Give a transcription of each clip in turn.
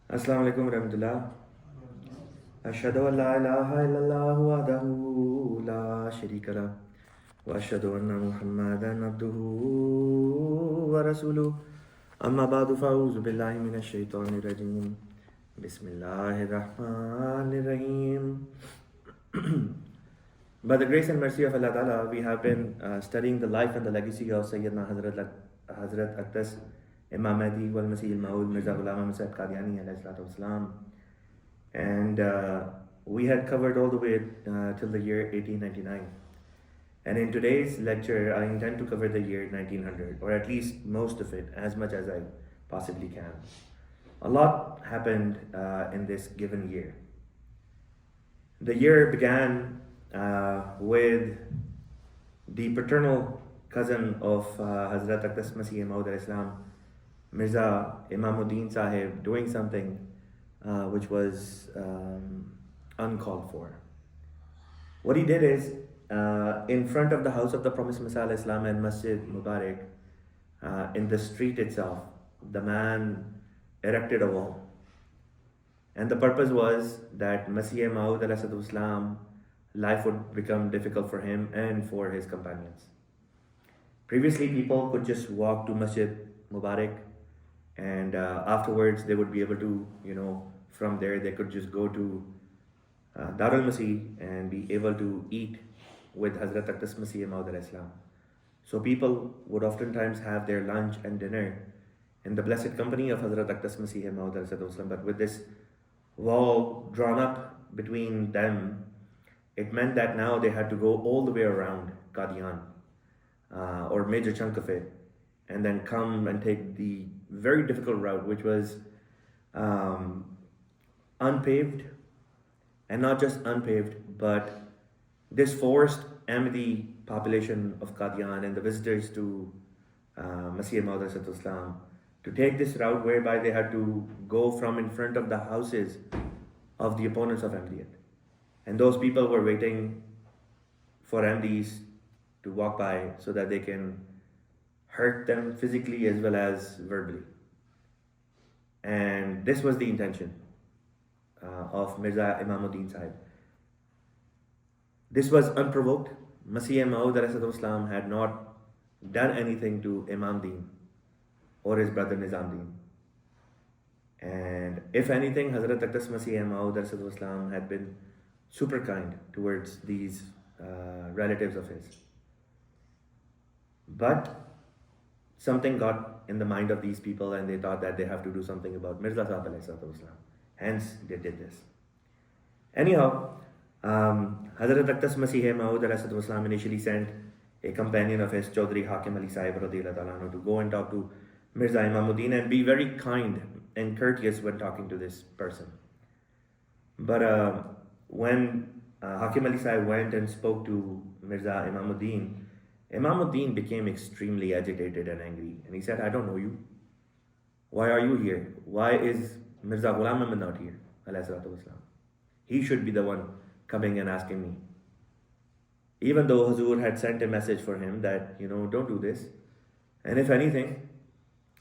Assalamu alaikum warahmatullah. Ashhadu an la ilaha illallah wahdahu la sharika lah wa ashhadu anna Muhammadan abduhu wa rasuluh. Amma ba'du fa'udhu billahi minash shaitanir rajim. Bismillahir rahmanir rahim. By the grace and mercy of Allah Ta'ala, we have been studying the life and the legacy of Syedna Hazrat Imam Mahdi wal Masih al-Maud Mirza Ghulam Ahmad Qadiani alayhi salatu wasalam. And we had covered all the way till the year 1899. And in today's lecture, I intend to cover the year 1900, or at least most of it, as much as I possibly can. A lot happened in this given year. The year began with the paternal cousin of Hazrat Masih al-Maud al-Islam, Mirza Imamuddin Sahib, doing something which was uncalled for. What he did is, in front of the house of the Promised Messiah Islam and Masjid Mubarak, in the street itself, the man erected a wall. And the purpose was that Masih Maud al-Islam, life would become difficult for him and for his companions. Previously, people could just walk to Masjid Mubarak, and afterwards they would be able to, from there they could just go to Darul Masih and be able to eat with Hazrat Masih Maud al-Islam. So people would oftentimes have their lunch and dinner in the blessed company of Hazrat Masih Maud al-Islam. But with this wall drawn up between them, it meant that now they had to go all the way around Qadiani, or major chunk of it, and then come and take the very difficult route, which was unpaved, and not just unpaved, but this forced Ahmadi population of Qadian and the visitors to Masih Maud al-Islam to take this route whereby they had to go from in front of the houses of the opponents of Ahmadiyyat. And those people were waiting for Ahmadis to walk by so that they can hurt them physically as well as verbally. And this was the intention of Mirza Imamuddin Sahib. This was unprovoked. Masih Maud al-Islam had not done anything to Imam Deen or his brother Nizam Deen. And if anything, Hazrat Masih Maud al-Islam had been super kind towards these relatives of his. But something got in the mind of these people, and they thought that they have to do something about Mirza Sahib alayhi salatu wasalam. Hence, they did this. Anyhow, Hazrat Masih Maud alayhi salatu wasalam initially sent a companion of his, Chaudhry Hakim Ali Sahib radiyallahu ta'ala, to go and talk to Mirza Imamuddin and be very kind and courteous when talking to this person. But when Hakim Ali Sahib went and spoke to Mirza Imamuddin, Imamuddin became extremely agitated and angry. And he said, I don't know you. Why are you here? Why is Mirza Ghulam Ahmad not here? He should be the one coming and asking me. Even though Hazur had sent a message for him that, don't do this. And if anything,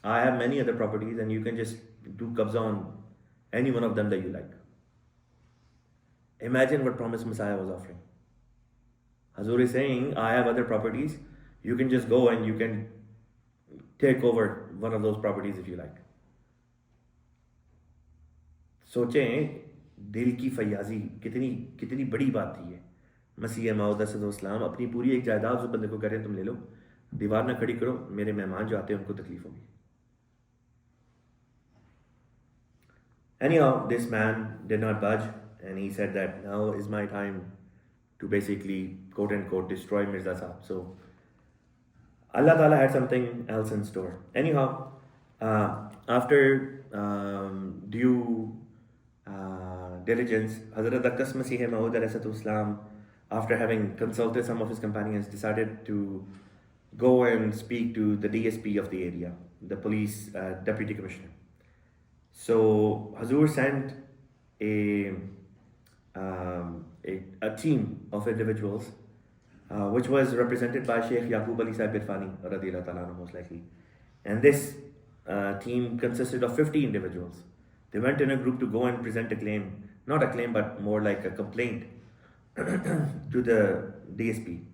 I have many other properties and you can just do qabza on any one of them that you like. Imagine what Promised Messiah was offering. Hazur is saying, I have other properties. You can just go and you can take over one of those properties if you like. सोचें दिल की फयाजी कितनी बड़ी बात थी ये. मसीह मौद अलैहिस्सलाम अपनी पूरी एक जायदाद उस बंदे को कह रहे हैं, तुम ले लो, दीवार ना खड़ी करो, मेरे मेहमान जो आते हैं उनको तकलीफ होगी. Anyhow, this man did not budge, and he said that now is my time to basically, quote unquote, destroy Mirza Sahib. So Allah Ta'ala had something else in store. Anyhow, after due diligence, Hazrat Masih Maud al-Islam, after having consulted some of his companions, decided to go and speak to the DSP of the area, the police deputy commissioner. So Hazur sent a team of individuals, which was represented by Sheikh Yaqub Ali Sahib Irfani radiyallahu ta'ala anhu, most likely. And this team consisted of 50 individuals. They went in a group to go and present a claim, not a claim, but more like a complaint to the DSP.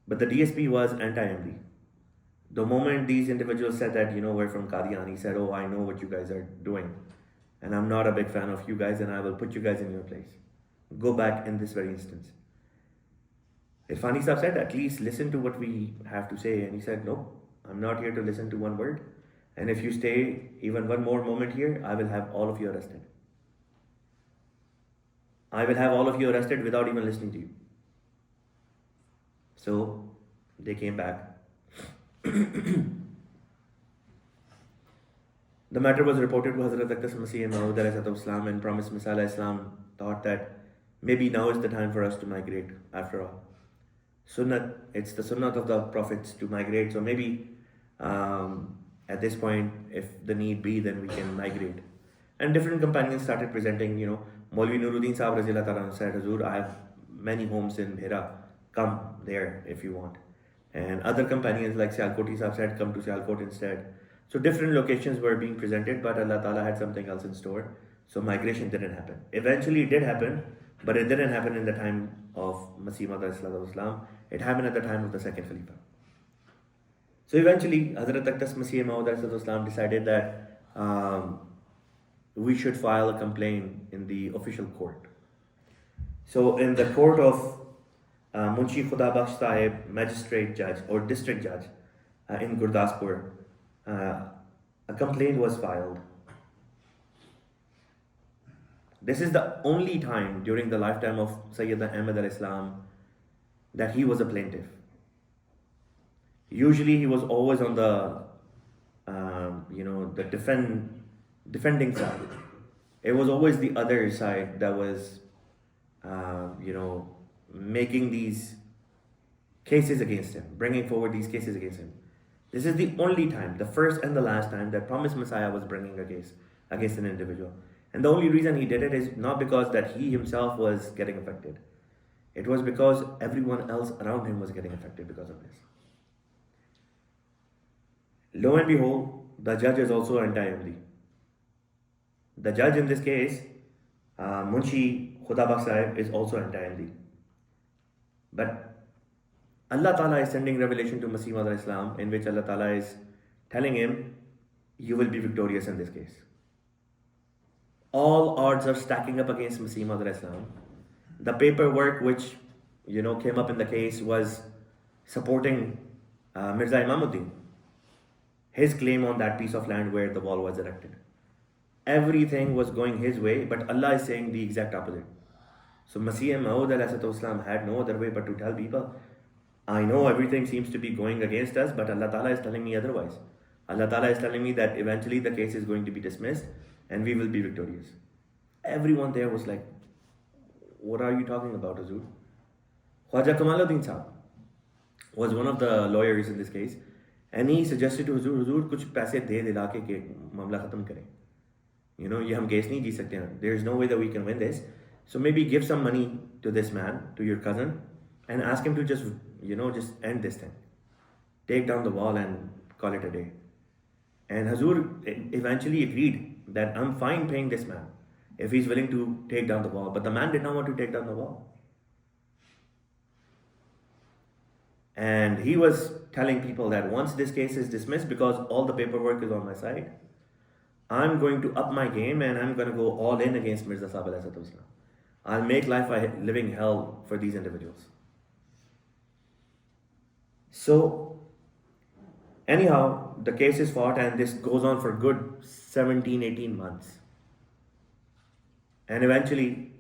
But the DSP was anti-Ahmadi. The moment these individuals said that, we're from Qadiani, he said, oh, I know what you guys are doing. And I'm not a big fan of you guys, and I will put you guys in your place. Go back in this very instance. Irfani Sahib said, at least listen to what we have to say. And he said, no, I'm not here to listen to one word. And if you stay even one more moment here, I will have all of you arrested. I will have all of you arrested without even listening to you. So they came back. The matter was reported to Hazrat Masih Maud and promised Messiah Islam thought that maybe now is the time for us to migrate after all. Sunnat, it's the sunnat of the prophets to migrate, so maybe at this point, if the need be, then we can migrate. And different companions started presenting, Maulvi Nuruddin Sahib Razillah Ta'ala said, Hazur, I have many homes in Mehr, come there if you want. And other companions like Sialkoti Sahib said, come to Sialkot instead. So different locations were being presented, but Allah Ta'ala had something else in store. So migration didn't happen. Eventually it did happen, but it didn't happen in the time of Masih Maud. It happened at the time of the second Khalifa. So eventually, Hazrat Masih Maud decided that we should file a complaint in the official court. So in the court of Munshi Khuda Bakhsh Sahib, magistrate judge or district judge in Gurdaspur, a complaint was filed. This is the only time during the lifetime of Syedna Ahmad al-Islam that he was a plaintiff. Usually he was always on the defending side. It was always the other side that was making these cases against him, bringing forward these cases against him. This is the only time, the first and the last time, that promised Messiah was bringing a case against an individual. And the only reason he did it is not because that he himself was getting affected. It was because everyone else around him was getting affected because of this. Lo and behold, the judge is also anti-Ahmadi. The judge in this case, Munshi Khuda Bakhsh Sahib, is also anti-Ahmadi. But Allah Ta'ala is sending revelation to Masih Maud al-Islam in which Allah Ta'ala is telling him, you will be victorious in this case. All odds are stacking up against Masih Maud al-Islam. The paperwork which came up in the case was supporting Mirza Imamuddin, his claim on that piece of land where the wall was erected. Everything was going his way, but Allah is saying the exact opposite. So Masih Maud al-Islam had no other way but to tell people, I know everything seems to be going against us, but Allah Ta'ala is telling me otherwise. Allah Ta'ala is telling me that eventually the case is going to be dismissed and we will be victorious. Everyone there was like, what are you talking about, Hazur? Khwaja Kamaluddin Sahib was one of the lawyers in this case, and he suggested to Hazur, kuch paise de dila ke mamla khatam kare. Ye hum case nahi jeet sakte hain. There is no way that we can win this. So maybe give some money to this man, to your cousin, and ask him to just end this thing. Take down the wall and call it a day. And Hazur eventually agreed that I'm fine paying this man if he's willing to take down the wall. But the man did not want to take down the wall. And he was telling people that once this case is dismissed, because all the paperwork is on my side, I'm going to up my game and I'm going to go all in against Mirza Sahib alayhi salatu wasalam. I'll make life a living hell for these individuals. So, anyhow, the case is fought and this goes on for good 17, 18 months. And eventually,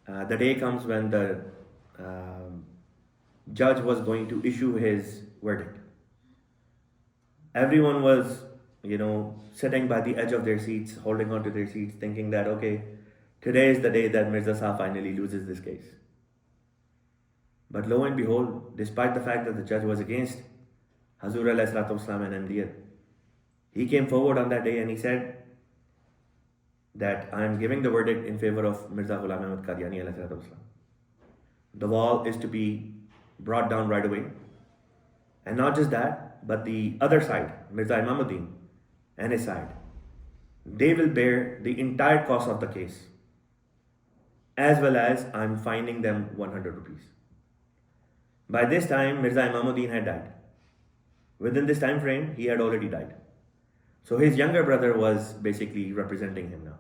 the day comes when the judge was going to issue his verdict. Everyone was, sitting by the edge of their seats, holding on to their seats, thinking that, okay, today is the day that Mirza Sahib finally loses this case. But lo and behold, despite the fact that the judge was against Hazur alayhi salatu wasalam and Ahmadiyya, he came forward on that day and he said that I am giving the verdict in favor of Mirza Ghulam Ahmad Qadiani alayhi salatu wasalam. The wall is to be brought down right away. And not just that, but the other side, Mirza Imamuddin and his side, they will bear the entire cost of the case, as well as I'm fining them 100 rupees. By this time, Mirza Imamuddin had died. Within this time frame, he had already died. So his younger brother was basically representing him now.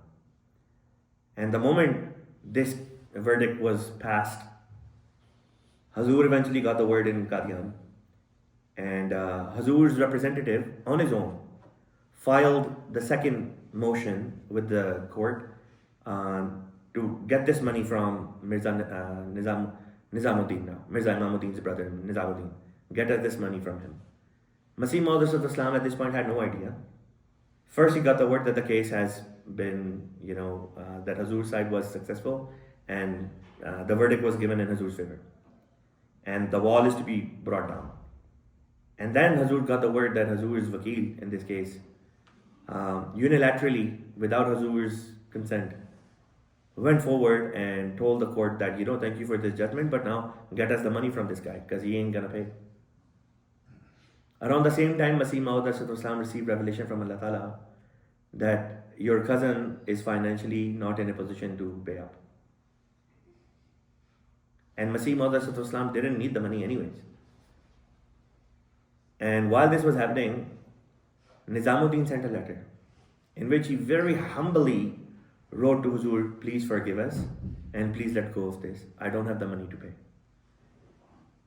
And the moment this verdict was passed, Hazur eventually got the word in Qadiani. And Hazur's representative, on his own, filed the second motion with the court to get this money from Mirza Nizamuddin now, Mirza Imamuddin's brother, Nizamuddin. Get us this money from him. Masih Maud Islam at this point had no idea. First, he got the word that the case has been, that Hazur's side was successful, and the verdict was given in Hazur's favor. And the wall is to be brought down. And then Hazur got the word that Hazur's Vakil, in this case, unilaterally, without Hazur's consent, went forward and told the court that, thank you for this judgment, but now get us the money from this guy, because he ain't gonna pay. Around the same time, Masih Maud Islam received revelation from Allah Ta'ala that your cousin is financially not in a position to pay up. And Masih Maud Islam didn't need the money anyways. And while this was happening, Nizamuddin sent a letter in which he very humbly wrote to Huzur, please forgive us and please let go of this. I don't have the money to pay.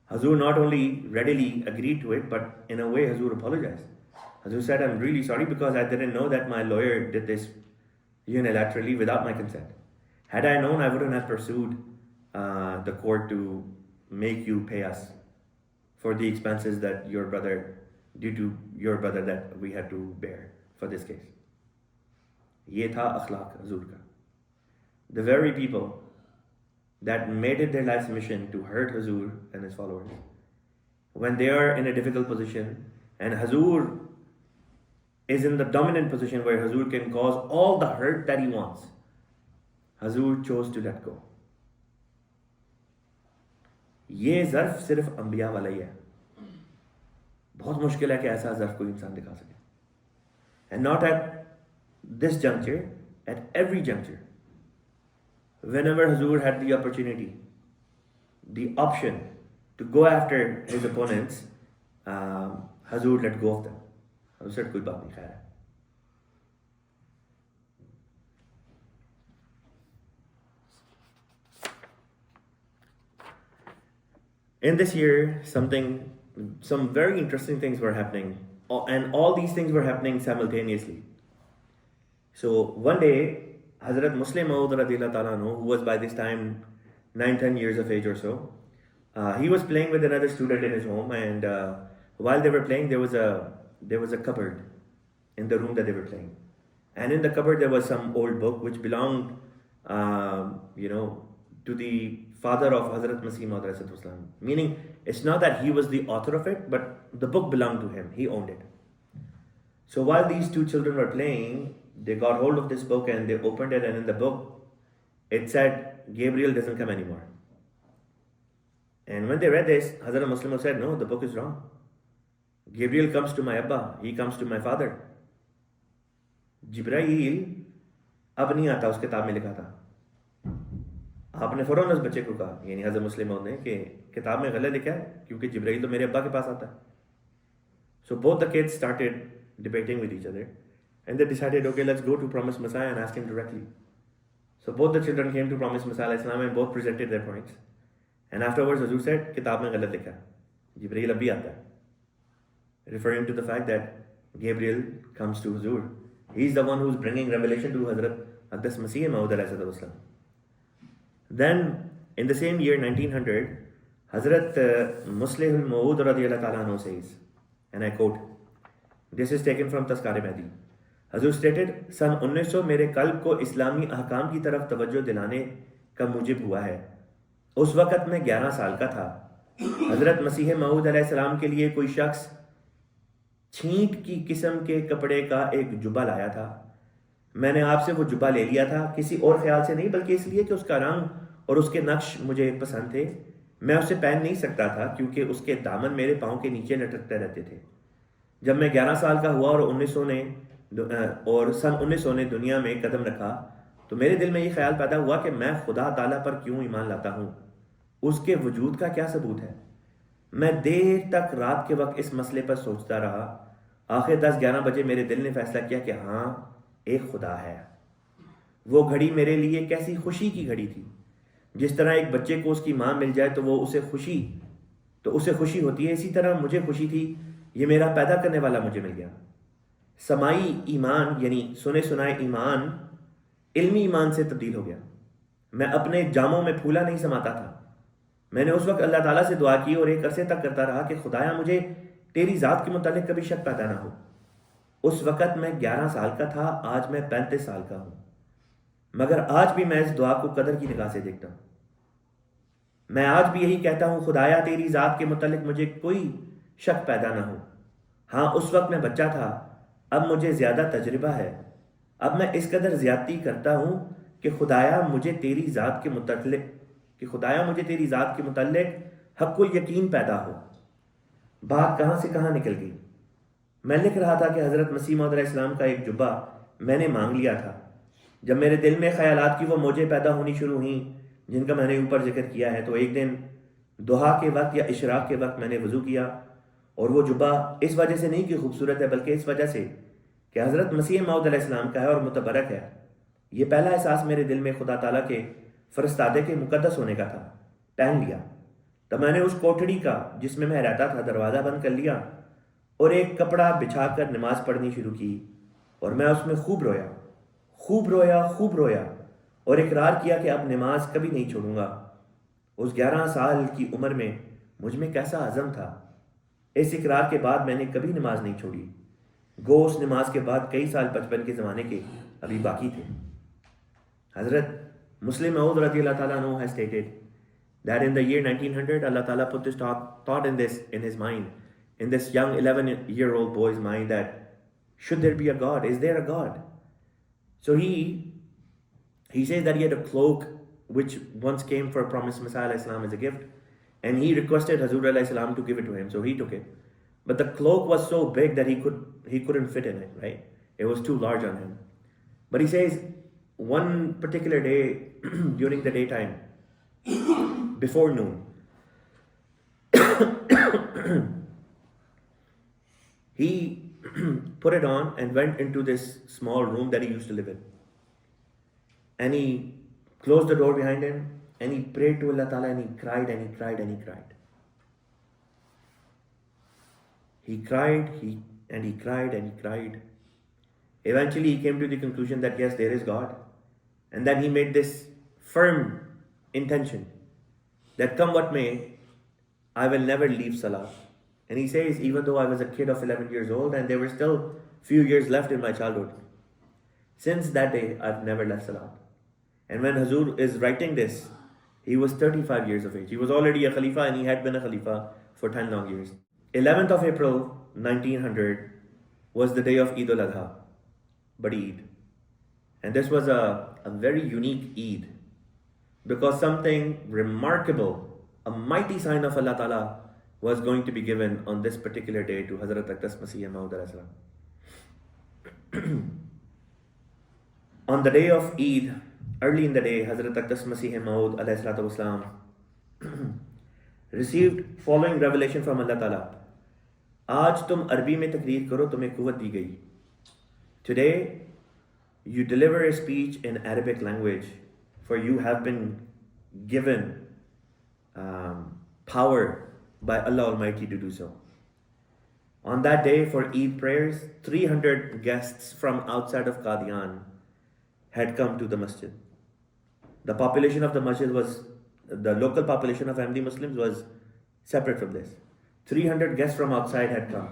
Hazur not only readily agreed to it, but in a way Hazur apologized. Hazur said, I'm really sorry because I didn't know that my lawyer did this unilaterally without my consent. Had I known, I wouldn't have pursued the court to make you pay us for the expenses that due to your brother that we had to bear for this case. Ye tha akhlaq Hazur ka. The very people that made it their life's mission to hurt Hazur and his followers, when they are in a difficult position and Hazur is in the dominant position where Hazur can cause all the hurt that he wants, Hazur chose to let go. ये ज़र्फ सिर्फ अंबिया वाला ही है. बहुत मुश्किल है कि ऐसा ज़र्फ कोई इंसान दिखा सके. And not at this juncture, at every juncture. Whenever Hazur had the opportunity, the option to go after his opponents, Hazur let go of them. Hazur said, कोई बात नहीं, खैर है. In this year, some very interesting things were happening, and all these things were happening simultaneously. So one day, Hazrat Muslim Maud radiyallahu ta'ala anhu, who was by this time 9-10 years of age or so, he was playing with another student in his home, and while they were playing, there was a cupboard in the room that they were playing, and in the cupboard there was some old book which belonged, to the father of Hazrat Masih Maud Islam. Meaning, it's not that he was the author of it, but the book belonged to him. He owned it. So while these two children were playing, they got hold of this book and they opened it, and in the book, it said, Gabriel doesn't come anymore. And when they read this, Hazrat Muslim said, no, the book is wrong. Gabriel comes to my Abba, he comes to my father. Jibrail अब नहीं आता, उस किताब में लिखा था. आपने फौरन उस बच्चे को कहा, यानी हज़रत मुस्लिम ने, कि किताब में गलत लिखा है क्योंकि जिब्राइल तो मेरे अब्बा के पास आता है. So both the kids started debating with each other, and they decided, okay, let's go to Promised Messiah and ask him directly. So both the children came to Promised Messiah Islam and both presented their points. And afterwards, Hazur said, किताब में गलत लिखा है, जिब्राइल अभी आता है, referring to the fact that Gabriel comes to Hazur. He's the one who's bringing revelation to Hazrat Aqdas Masih Maud alayhi salam. Then, in the same year, 1900, Hazrat Muslim Maud radiyallahu ta'ala anhu says, and I quote, this is taken from Tazkar-e Mahdi. Hazur stated, सन 1900 मेरे कल्ब को इस्लामी अहकाम की तरफ तवज्जो दिलाने का मूजिब हुआ है. उस वक़्त मैं 11 साल का था. हज़रत मसीह मऊद अलैहिस्सलाम के लिए कोई शख्स छींट की किस्म के कपड़े का एक जुब्बा लाया था. मैंने आपसे वो जुब्बा ले लिया था, किसी और ख्याल से नहीं, बल्कि इसलिए कि उसका रंग और उसके नक्श मुझे पसंद थे. मैं उसे पहन नहीं सकता था क्योंकि उसके दामन मेरे पाँव के नीचे लटकते रहते थे. जब मैं 11 साल का हुआ और 1900 ने اور سن 1900 نے دنیا میں قدم رکھا تو میرے دل میں یہ خیال پیدا ہوا کہ میں خدا تعالیٰ پر کیوں ایمان لاتا ہوں، اس کے وجود کا کیا ثبوت ہے۔ میں دیر تک رات کے وقت اس مسئلے پر سوچتا رہا۔ آخر 10-11 بجے میرے دل نے فیصلہ کیا کہ ہاں ایک خدا ہے۔ وہ گھڑی میرے لیے کیسی خوشی کی گھڑی تھی۔ جس طرح ایک بچے کو اس کی ماں مل جائے تو اسے خوشی ہوتی ہے، اسی طرح مجھے خوشی تھی، یہ میرا پیدا کرنے والا مجھے مل گیا۔ سمائی ایمان یعنی سنے سنائے ایمان علمی ایمان سے تبدیل ہو گیا۔ میں اپنے جاموں میں پھولا نہیں سماتا تھا۔ میں نے اس وقت اللہ تعالیٰ سے دعا کی اور ایک عرصے تک کرتا رہا کہ خدایا مجھے تیری ذات کے متعلق کبھی شک پیدا نہ ہو۔ اس وقت میں 11 سال کا تھا، آج میں 35 سال کا ہوں، مگر آج بھی میں اس دعا کو قدر کی نگاہ سے دیکھتا ہوں۔ میں آج بھی یہی کہتا ہوں، خدایا تیری ذات کے متعلق مجھے کوئی شک پیدا نہ ہو۔ ہاں اس وقت میں بچہ تھا، اب مجھے زیادہ تجربہ ہے، اب میں اس قدر زیادتی کرتا ہوں کہ خدایا مجھے تیری ذات کے متعلق حق الیقین پیدا ہو۔ بات کہاں سے کہاں نکل گئی۔ میں لکھ رہا تھا کہ حضرت مسیح موعود علیہ السلام کا ایک جبہ میں نے مانگ لیا تھا۔ جب میرے دل میں خیالات کی وہ موجیں پیدا ہونی شروع ہوئیں جن کا میں نے اوپر ذکر کیا ہے، تو ایک دن ضحیٰ کے وقت یا اشراق کے وقت میں نے وضو کیا، اور وہ جبہ اس وجہ سے نہیں کہ خوبصورت ہے بلکہ اس وجہ سے کہ حضرت مسیح موعود علیہ السلام کا ہے اور متبرک ہے۔ یہ پہلا احساس میرے دل میں خدا تعالیٰ کے فرستادے کے مقدس ہونے کا تھا۔ پہن لیا تب میں نے اس کوٹڑی کا جس میں رہتا تھا دروازہ بند کر لیا اور ایک کپڑا بچھا کر نماز پڑھنی شروع کی، اور میں اس میں خوب رویا اور اقرار کیا کہ اب نماز کبھی نہیں چھوڑوں گا۔ اس 11 سال کی عمر میں مجھ میں کیسا عزم تھا۔ اس اقرار کے بعد میں نے کبھی نماز نہیں چھوڑی، گو اس نماز کے بعد کئی سال بچپن کے زمانے کے ابھی باقی تھے۔ حضرت مسلم معود رضی اللہ تعالیٰ عنہ has stated that in the year 1900 Allah Ta'ala put this thought in his mind, in this young 11-year-old boy's mind, that should there be a God? Is there a God? So he says that he had a cloak which once came for promised Messiah alayhi salam as a gift, and he requested Hazur alayhi salam to give it to him, so he took it. But the cloak was so big that he couldn't fit in it, right? It was too large on him. But he says one particular day during the daytime, before noon, he put it on and went into this small room that he used to live in. And he closed the door behind him and he prayed to Allah Ta'ala, and he cried and he cried and he cried. He cried and he cried and he cried. Eventually he came to the conclusion that yes, there is God. And then he made this firm intention that come what may, I will never leave Salah. And he says, even though I was a kid of 11 years old and there were still few years left in my childhood, since that day I've never left Salah. And when Hazur is writing this, he was 35 years of age. He was already a Khalifa and he had been a Khalifa for 10 long years. 11th of April 1900 was the day of Eid al-Adha, Badi Eid. And this was a very unique Eid because something remarkable, a mighty sign of Allah Ta'ala was going to be given on this particular day to Hazrat Aqdas Masih Maud alayhi salam. On the day of Eid, early in the day, Hazrat Aqdas Masih Maud alayhi salam received following revelation from Allah Ta'ala. آج تم عربی میں تقریر کرو، تمہیں قوت دی گئی. Today you deliver a speech in Arabic language, for you have been given power by Allah Almighty to do so. On that day for Eid prayers, 300 guests from outside of Qadiani had come to the masjid. The population of the masjid the local population of Ahmadiyya Muslims was separate from this. 300 guests from outside had come.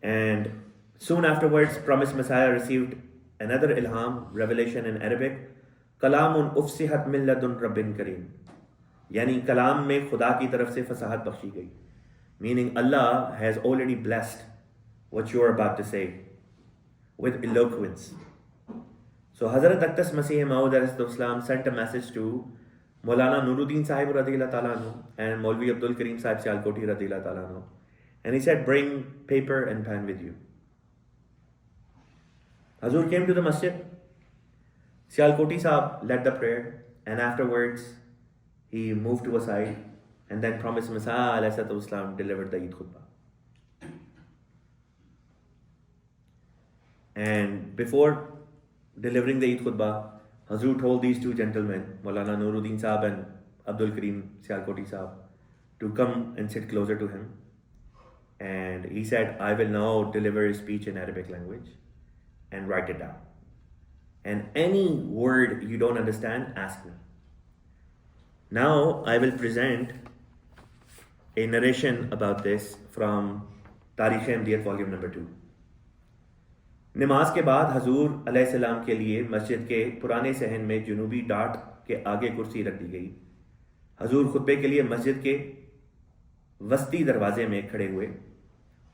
And soon afterwards, promised Messiah received another ilham, revelation in Arabic. Kalamun ufsihat min ladun rabbin kareem. Yani kalam mein khuda ki taraf se fasahat bakhshi gayi. Meaning Allah has already blessed what you are about to say with eloquence. So Hazrat Aqdas Masih Maud alayhi salam sent a message to Maulana Nuruddin Sahib radiyallahu ta'ala anhu and Maulvi Abdul Kareem Sahib Sialkoti radiyallahu ta'ala anhu. And he said, bring paper and pen with you. Hazur came to the masjid. Sialkoti Sahab led the prayer, and afterwards he moved to a side and then promised Masa alayhi salam delivered the Eid Khutbah. And before delivering the Eid Khutbah, Hazur told these two gentlemen, Maulana Nuruddin Sahab and Abdul Kareem Sialkoti Sahab, to come and sit closer to him. And he said, I will now deliver a speech in Arabic language and write it down. And any word you don't understand, ask me. Now I will present a narration about this from Tarikh-e-Ahmadiyat volume number 2. نماز کے بعد حضور علیہ السلام کے لیے مسجد کے پرانے صحن میں جنوبی ڈاٹ کے آگے کرسی رکھ دی گئی. حضور خطبے کے لیے مسجد کے وسطی دروازے میں کھڑے ہوئے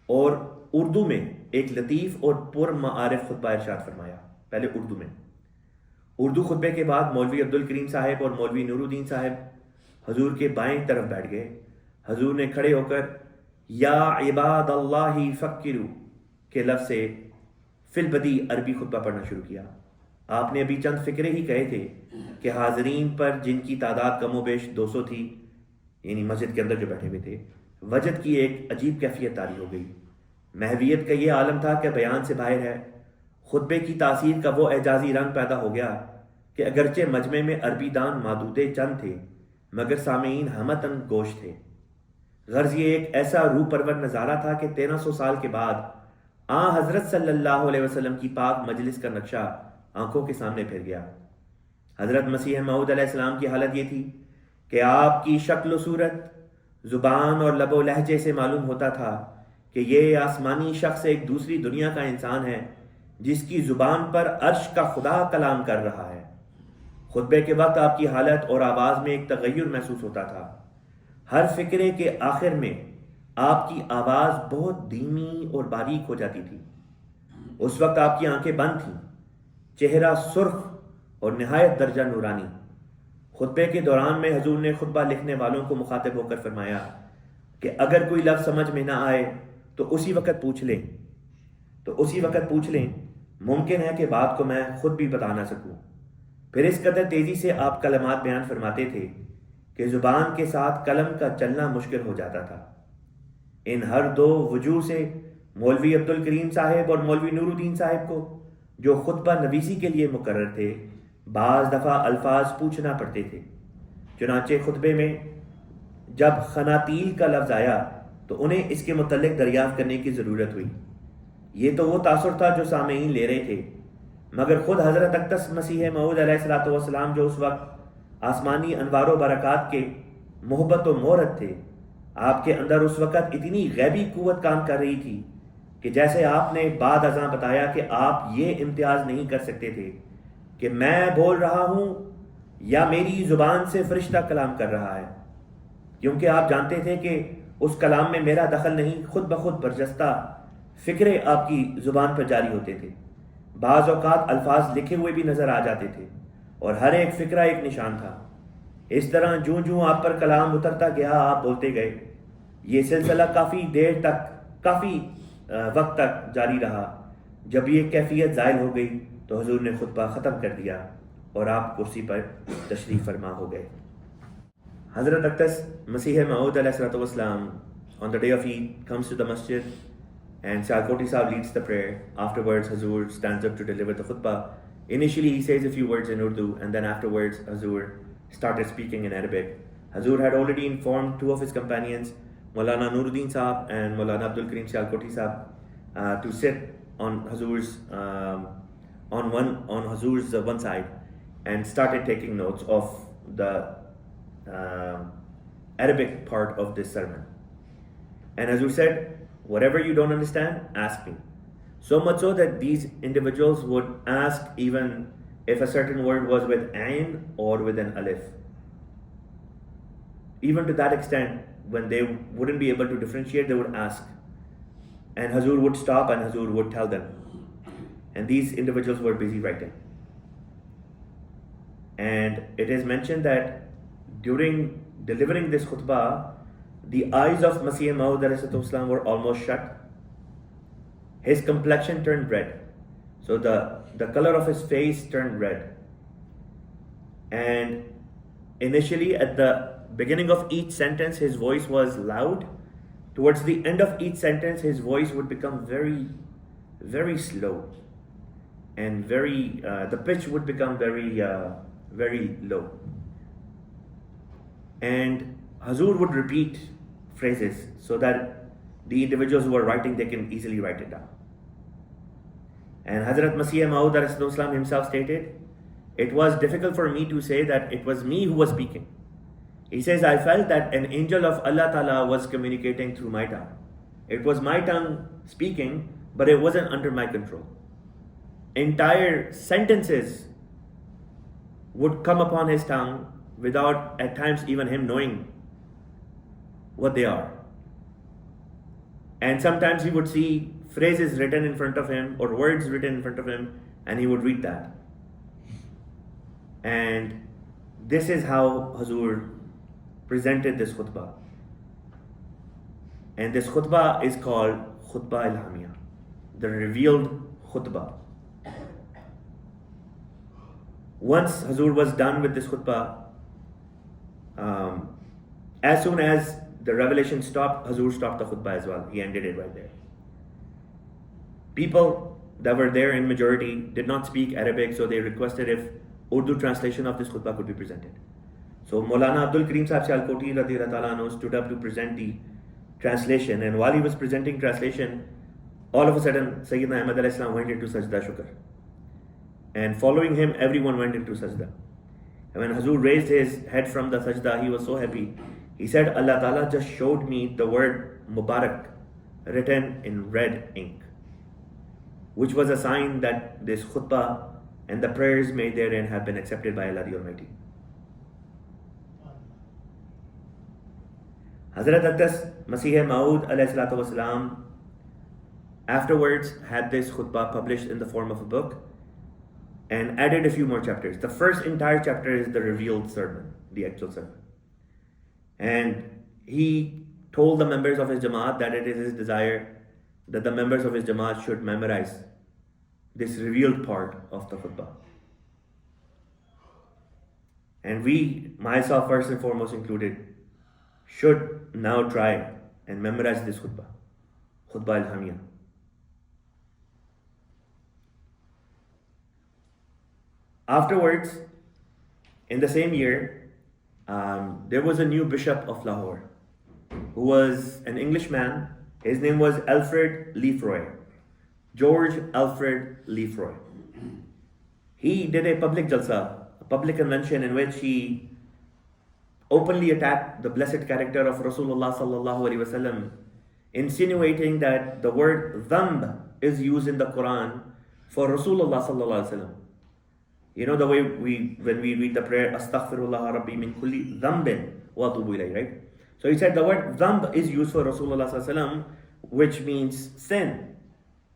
اور اردو میں ایک لطیف اور پر معارف خطبہ ارشاد فرمایا. پہلے اردو میں. اردو خطبے کے بعد مولوی عبد الکریم صاحب اور مولوی نورالدین صاحب حضور کے بائیں طرف بیٹھ گئے. حضور نے کھڑے ہو کر یا عباد اللہ فکروا کے لفظ سے فی البدی عربی خطبہ پڑھنا شروع کیا. آپ نے ابھی چند فکرے ہی کہے تھے کہ حاضرین پر جن کی تعداد کم و بیش 200 تھی، یعنی مسجد کے اندر جو بیٹھے ہوئے تھے، وجد کی ایک عجیب کیفیت طاری ہو گئی. محویت کا یہ عالم تھا کہ بیان سے باہر ہے. خطبے کی تاثیر کا وہ اعجازی رنگ پیدا ہو گیا کہ اگرچہ مجمع میں عربی دان محدود چند تھے مگر سامعین ہمتن گوش تھے. غرض یہ ایک ایسا روح پرور نظارہ تھا کہ 1300 سال کے بعد حضرت صلی اللہ علیہ وسلم کی پاک مجلس کا نقشہ آنکھوں کے سامنے پھر گیا. حضرت مسیح موعود علیہ السلام کی حالت یہ تھی کہ آپ کی شکل و صورت، زبان اور لب و لہجے سے معلوم ہوتا تھا کہ یہ آسمانی شخص ایک دوسری دنیا کا انسان ہے جس کی زبان پر عرش کا خدا کلام کر رہا ہے. خطبے کے وقت آپ کی حالت اور آواز میں ایک تغیر محسوس ہوتا تھا. ہر فقرے کے آخر میں آپ کی آواز بہت دھیمی اور باریک ہو جاتی تھی. اس وقت آپ کی آنکھیں بند تھیں، چہرہ سرخ اور نہایت درجہ نورانی. خطبے کے دوران میں حضور نے خطبہ لکھنے والوں کو مخاطب ہو کر فرمایا کہ اگر کوئی لفظ سمجھ میں نہ آئے تو اسی وقت پوچھ لیں. ممکن ہے کہ بات کو میں خود بھی بتا نہ سکوں. پھر اس قدر تیزی سے آپ کلمات بیان فرماتے تھے کہ زبان کے ساتھ قلم کا چلنا مشکل ہو جاتا تھا. ان ہر دو وجوہ سے مولوی عبد الکریم صاحب اور مولوی نورالدین صاحب کو جو خطبہ نویسی کے لیے مقرر تھے بعض دفعہ الفاظ پوچھنا پڑتے تھے. چنانچہ خطبے میں جب خناتیل کا لفظ آیا تو انہیں اس کے متعلق دریافت کرنے کی ضرورت ہوئی. یہ تو وہ تاثر تھا جو سامعین لے رہے تھے، مگر خود حضرت اقدس مسیح موعود علیہ السلام جو اس وقت آسمانی انوار و برکات کے محبت و مورت تھے، آپ کے اندر اس وقت اتنی غیبی قوت کام کر رہی تھی کہ جیسے آپ نے بعد ازاں بتایا کہ آپ یہ امتیاز نہیں کر سکتے تھے کہ میں بول رہا ہوں یا میری زبان سے فرشتہ کلام کر رہا ہے، کیونکہ آپ جانتے تھے کہ اس کلام میں میرا دخل نہیں. خود بخود برجستہ فکرے آپ کی زبان پر جاری ہوتے تھے. بعض اوقات الفاظ لکھے ہوئے بھی نظر آ جاتے تھے اور ہر ایک فکرہ ایک نشان تھا. اس طرح جوں آپ پر کلام اترتا گیا آپ بولتے گئے. یہ سلسلہ کافی وقت تک جاری رہا. جب یہ کیفیت زائل ہو گئی تو حضور نے خطبہ ختم کر دیا اور آپ کرسی پر تشریف فرما ہو گئے. حضرت اقدس مسیح موعود علیہ السلام on the day of Eid comes to the masjid and Sialkoti Sahib leads the prayer. Afterwards Hazur stands up to deliver the khutbah. Initially he says a few words in Urdu and then afterwards Hazur started speaking in Arabic. Hazur had already informed two of his companions, Maulana Nuruddin Sahab and Maulana Abdul Kareem Sialkoti Sahab, to sit on Hazur's one side and started taking notes of the Arabic part of this sermon. And Hazur said, whatever you don't understand, ask me. So much so that these individuals would ask even if a certain word was with ayn or with an alif. Even to that extent, when they wouldn't be able to differentiate, they would ask. And Hazur would stop and Hazur would tell them. And these individuals were busy writing. And it is mentioned that during delivering this khutbah, the eyes of Masih Maud were almost shut. His complexion turned red. So the color of his face turned red. And initially at the beginning of each sentence, his voice was loud. Towards the end of each sentence, his voice would become very, very slow. And the pitch would become very, very low. And Hazur would repeat phrases so that the individuals who are writing, they can easily write it down. And Hazrat Masih Maud himself stated, it was difficult for me to say that it was me who was speaking. He says, I felt that an angel of Allah Ta'ala was communicating through my tongue. It was my tongue speaking, but it wasn't under my control. Entire sentences would come upon his tongue without at times even him knowing what they are. And sometimes he would see phrases written in front of him or words written in front of him, and he would read that. And this is how Hazur presented this khutbah. And this khutbah is called Khutba ilhāmiyya, the revealed khutbah. Once Hazur was done with this khutbah, as soon as the revelation stopped, Hazur stopped the khutbah as well. He ended it right there. People that were there in majority did not speak Arabic, so they requested if Urdu translation of this khutbah could be presented. So Maulana Abdul Karim Sahib Sialkoti radhiyallahu ta'ala anhu stood up to present the translation, and while he was presenting translation, all of a sudden Syedna Ahmad alayhi salam went into sajda shukr. And following him, everyone went into sajda. And when Hazur raised his head from the sajda, he was so happy. He said, Allah Ta'ala just showed me the word Mubarak written in red ink, which was a sign that this khutbah and the prayers made therein have been accepted by Allah the Almighty. Hazrat Masih Maud alayhi salatu wasalam afterwards had this khutbah published in the form of a book and added a few more chapters. The first entire chapter is the revealed sermon, the actual sermon. And he told the members of his Jama'at that it is his desire that the members of his Jama'at should memorize this revealed part of the khutbah. And we, myself first and foremost included, should now try and memorize this khutbah, Khutba ilhāmiyya. Afterwards, in the same year, there was a new bishop of Lahore who was an Englishman. His name was Alfred Lefroy, George Alfred Lefroy. He did a public jalsa, a public convention in which he openly attacked the blessed character of Rasulullah sallallahu alaihi wasallam, insinuating that the word dhanb is used in the Quran for Rasulullah sallallahu alaihi wasallam. You know the way when we read the prayer, Astaghfirullah Rabbi min kulli dhanbin wa atubu ilayhi, right? So he said the word dhanb is used for Rasulullah sallallahu alaihi wasallam, which means sin.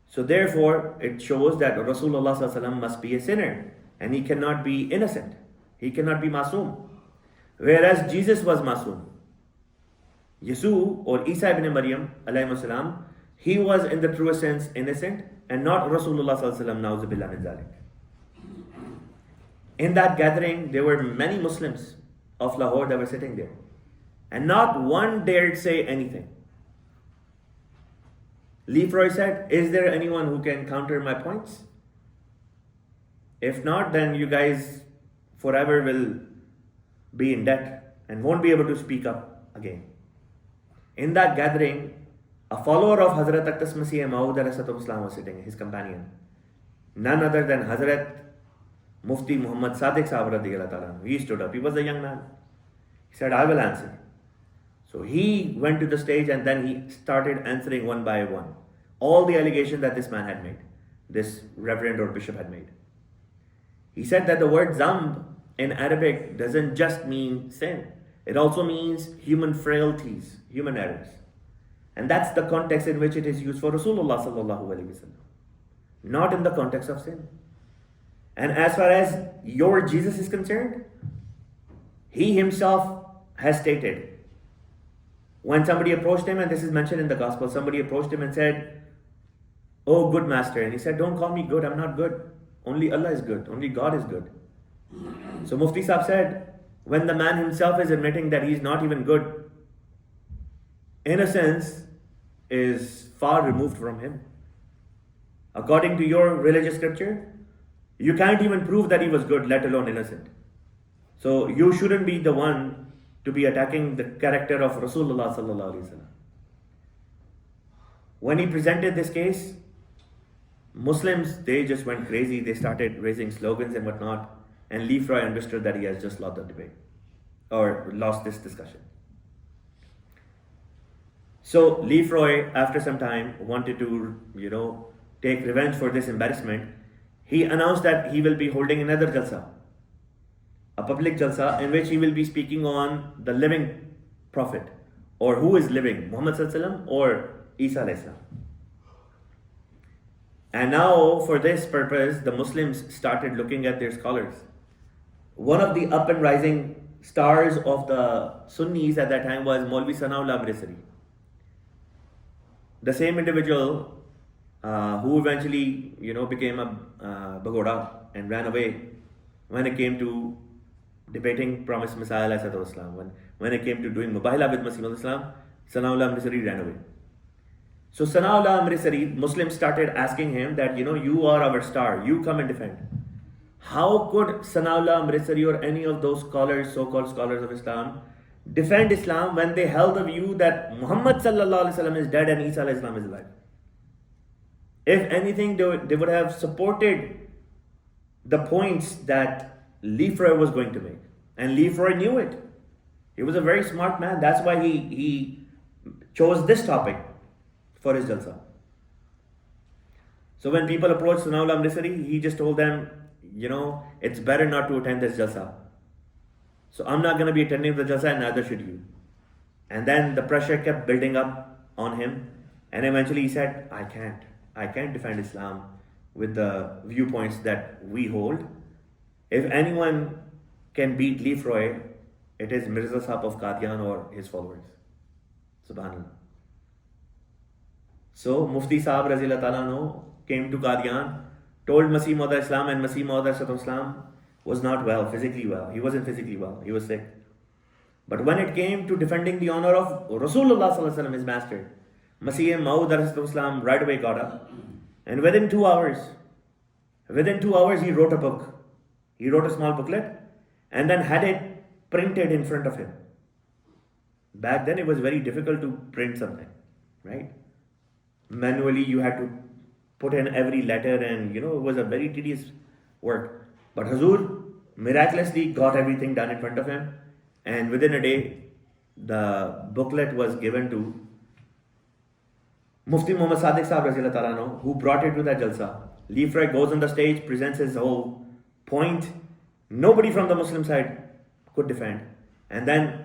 So therefore, it shows that Rasulullah sallallahu alaihi wasallam must be a sinner, and he cannot be innocent. He cannot be masoom. Whereas Jesus was masoom. Yesu or Isa ibn Maryam alayhi salam, he was in the truest sense innocent, and not Rasulullah sallallahu alaihi wasallam, na'uzubillah min zalik. In that gathering, there were many Muslims of Lahore that were sitting there, and not one dared say anything. Lefroy said, is there anyone who can counter my points? If not, then you guys forever will be in debt and won't be able to speak up again. In that gathering, a follower of Hazrat Masih Maud was sitting, his companion. None other than Hazrat Mufti Muhammad Sadiq Sahib radhiyallahu ta'ala. He stood up. He was a young man. He said, I will answer. So he went to the stage and then he started answering one by one all the allegations that this man had made, this reverend or bishop had made. He said that the word zamb in Arabic doesn't just mean sin. It also means human frailties, human errors. And that's the context in which it is used for Rasulullah sallallahu alaihi wasallam, not in the context of sin. And as far as your Jesus is concerned, he himself has stated, when somebody approached him, and this is mentioned in the gospel, somebody approached him and said, "Oh, good master." And he said, "Don't call me good, I'm not good. Only Allah is good, only God is good." So Mufti Sahib said, when the man himself is admitting that he's not even good, innocence is far removed from him. According to your religious scripture, you can't even prove that he was good, let alone innocent. So you shouldn't be the one to be attacking the character of Rasulullah sallallahu alaihi wasallam. When he presented this case, Muslims, they just went crazy. They started raising slogans and whatnot. And Lefroy understood that he has just lost the debate or lost this discussion. So Lefroy, after some time, wanted to, take revenge for this embarrassment. He announced that he will be holding another jalsa, a public jalsa, in which he will be speaking on the living prophet, or who is living, Muhammad sallallahu alaihi wasallam or Isa alayhi salam. And now, for this purpose, the Muslims started looking at their scholars. One of the up and rising stars of the Sunnis at that time was Maulvi Sanaullah Amritsari. The same individual who eventually, became a Bagoda and ran away when it came to debating Promised Messiah alayhi salatu wasalam. When it came to doing Mubahila with Masih al-Islam, Sanaullah Amritsari ran away. So Sanaullah Amritsari, Muslims started asking him that, you are our star, you come and defend. How could Sanaullah Amritsari or any of those scholars, so-called scholars of Islam, defend Islam when they held the view that Muhammad sallallahu alaihi wasallam is dead and Isa alayhi salam is alive? If anything, they would have supported the points that Lefroy was going to make. And Lefroy knew it. He was a very smart man. That's why he chose this topic for his jalsa. So when people approached Sanaullah Amritsari, he just told them, it's better not to attend this jalsa. So I'm not going to be attending the jalsa and neither should you. And then the pressure kept building up on him. And eventually he said, I can't defend Islam with the viewpoints that we hold. If anyone can beat Lefroy, it is Mirza Sahib of Qadian or his followers. Subhanallah. So Mufti Sahib Razillah Ta'ala anhu came to Qadian, told Masih Maud Islam, and Masih Maud Islam was not well, physically well. He wasn't physically well, he was sick. But when it came to defending the honor of Rasulullah sallallahu alaihi wasallam, his master, Masih Maud Islam right away got up. And within 2 hours, he wrote a book. He wrote a small booklet and then had it printed in front of him. Back then it was very difficult to print something, right? Manually you had to put in every letter and it was a very tedious work. But Hazur miraculously got everything done in front of him, and within a day the booklet was given to Mufti Muhammad Sadiq Sahib Razillah Ta'ala anhu, who brought it to that jalsa. Lefroy goes on the stage, presents his whole point. Nobody from the Muslim side could defend. And then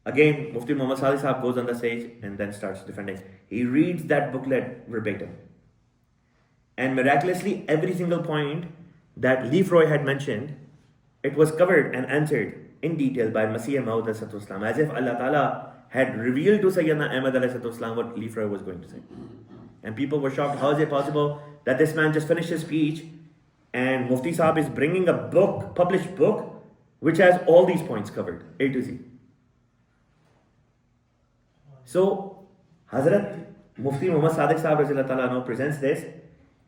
again Mufti Muhammad Sadiq Sahib goes on the stage and then starts defending. He reads that booklet verbatim. And miraculously every single point that Lefroy had mentioned, it was covered and answered in detail by Masih Maud Islam, as if Allah Ta'ala had revealed to Syedna Ahmad what Lefroy was going to say. And people were shocked. How is it possible that this man just finished his speech and Mufti Sahib is bringing a book, published book, which has all these points covered, A to Z. So Hazrat Mufti Muhammad Sadiq Sahib Razillah Ta'ala presents this,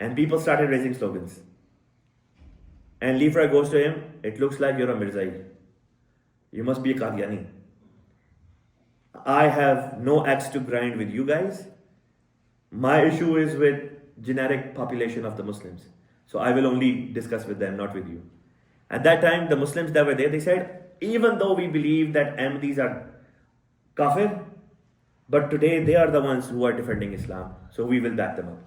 and people started raising slogans. And Lefroy goes to him, it looks like you're a Mirza. You must be a Qadiani. I have no axe to grind with you guys. My issue is with generic population of the Muslims. So I will only discuss with them, not with you. At that time, the Muslims that were there, they said, even though we believe that Ahmadis are kafir, but today they are the ones who are defending Islam. So we will back them up.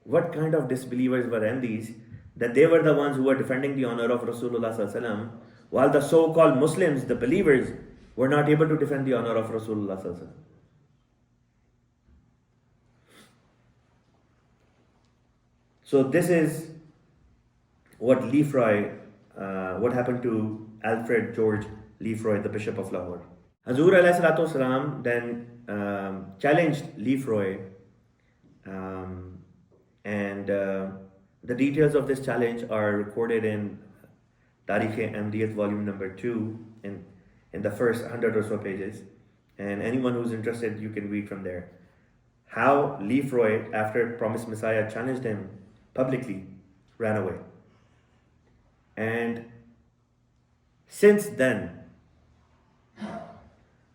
What kind of disbelievers were Ahmadis that they were the ones who were defending the honor of Rasulullah sallallahu alaihi wasallam, while the so-called Muslims, the believers, were not able to defend the honor of Rasulullah sallallahu alaihi wasallam? So this is what what happened to Alfred George Lefroy, the Bishop of Lahore. Hazur alayhi salatu wasalam then challenged Lefroy And the details of this challenge are recorded in Tarikh-e-Ahmadiyyat volume number 2 in the first 100 or so pages. And anyone who's interested, you can read from there. How Lefroy, after Promised Messiah challenged him publicly, ran away. And since then,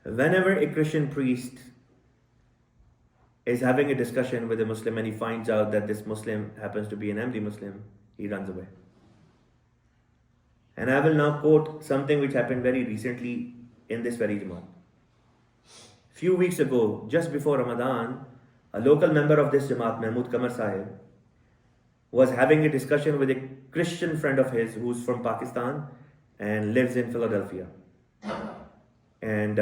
whenever a Christian priest is having a discussion with a Muslim and he finds out that this Muslim happens to be an Ahmadi Muslim, he runs away. And I will now quote something which happened very recently in this very Jamaat. Few weeks ago, just before Ramadan, a local member of this Jamaat, Mahmud Qamar Sahib, was having a discussion with a Christian friend of his who's from Pakistan and lives in Philadelphia. And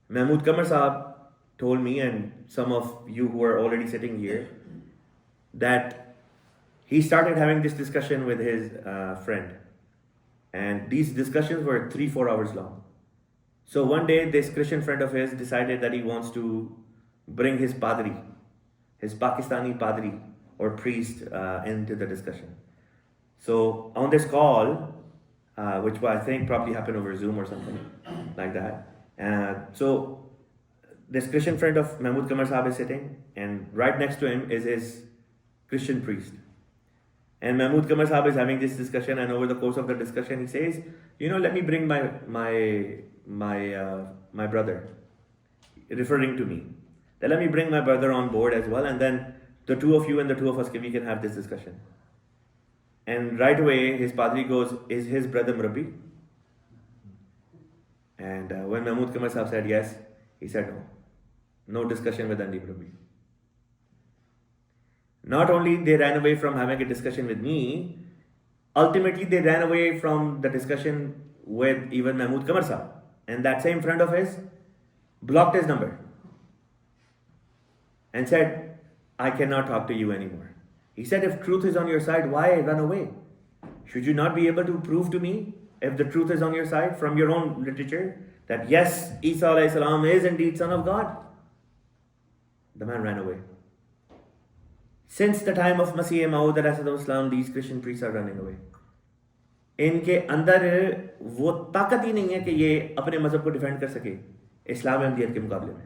Mahmud Qamar Sahib told me and some of you who are already sitting here that he started having this discussion with his friend. And these discussions were 3-4 hours long. So one day this Christian friend of his decided that he wants to bring his padri, his Pakistani padri or priest into the discussion. So on this call, which I think probably happened over Zoom or something like that. So this Christian friend of Mahmud Qamar Sahib is sitting, and right next to him is his Christian priest. And Mahmud Qamar Sahib is having this discussion, and over the course of the discussion he says, let me bring my brother, referring to me. Then let me bring my brother on board as well, and then the two of you and the two of us, we can have this discussion. And right away his padri goes, is his brother Murabbi? And when Mahmud Qamar Sahib said yes, he said no discussion with Andy Murabbi. Not only they ran away from having a discussion with me, ultimately they ran away from the discussion with even Mahmud Qamar Sahib. And that same friend of his blocked his number and said, I cannot talk to you anymore. He said, if truth is on your side, why run away? Should you not be able to prove to me, if the truth is on your side from your own literature, that yes, Isa alayhi salam is indeed son of God? The man ran away. Since the time of Masih Maud alayhi salam, these Christian priests are running away. इनके अंदर वो ताकत ही नहीं है कि ये अपने मजहब को डिफेंड कर सके इस्लाम अहमदियत के मुकाबले में.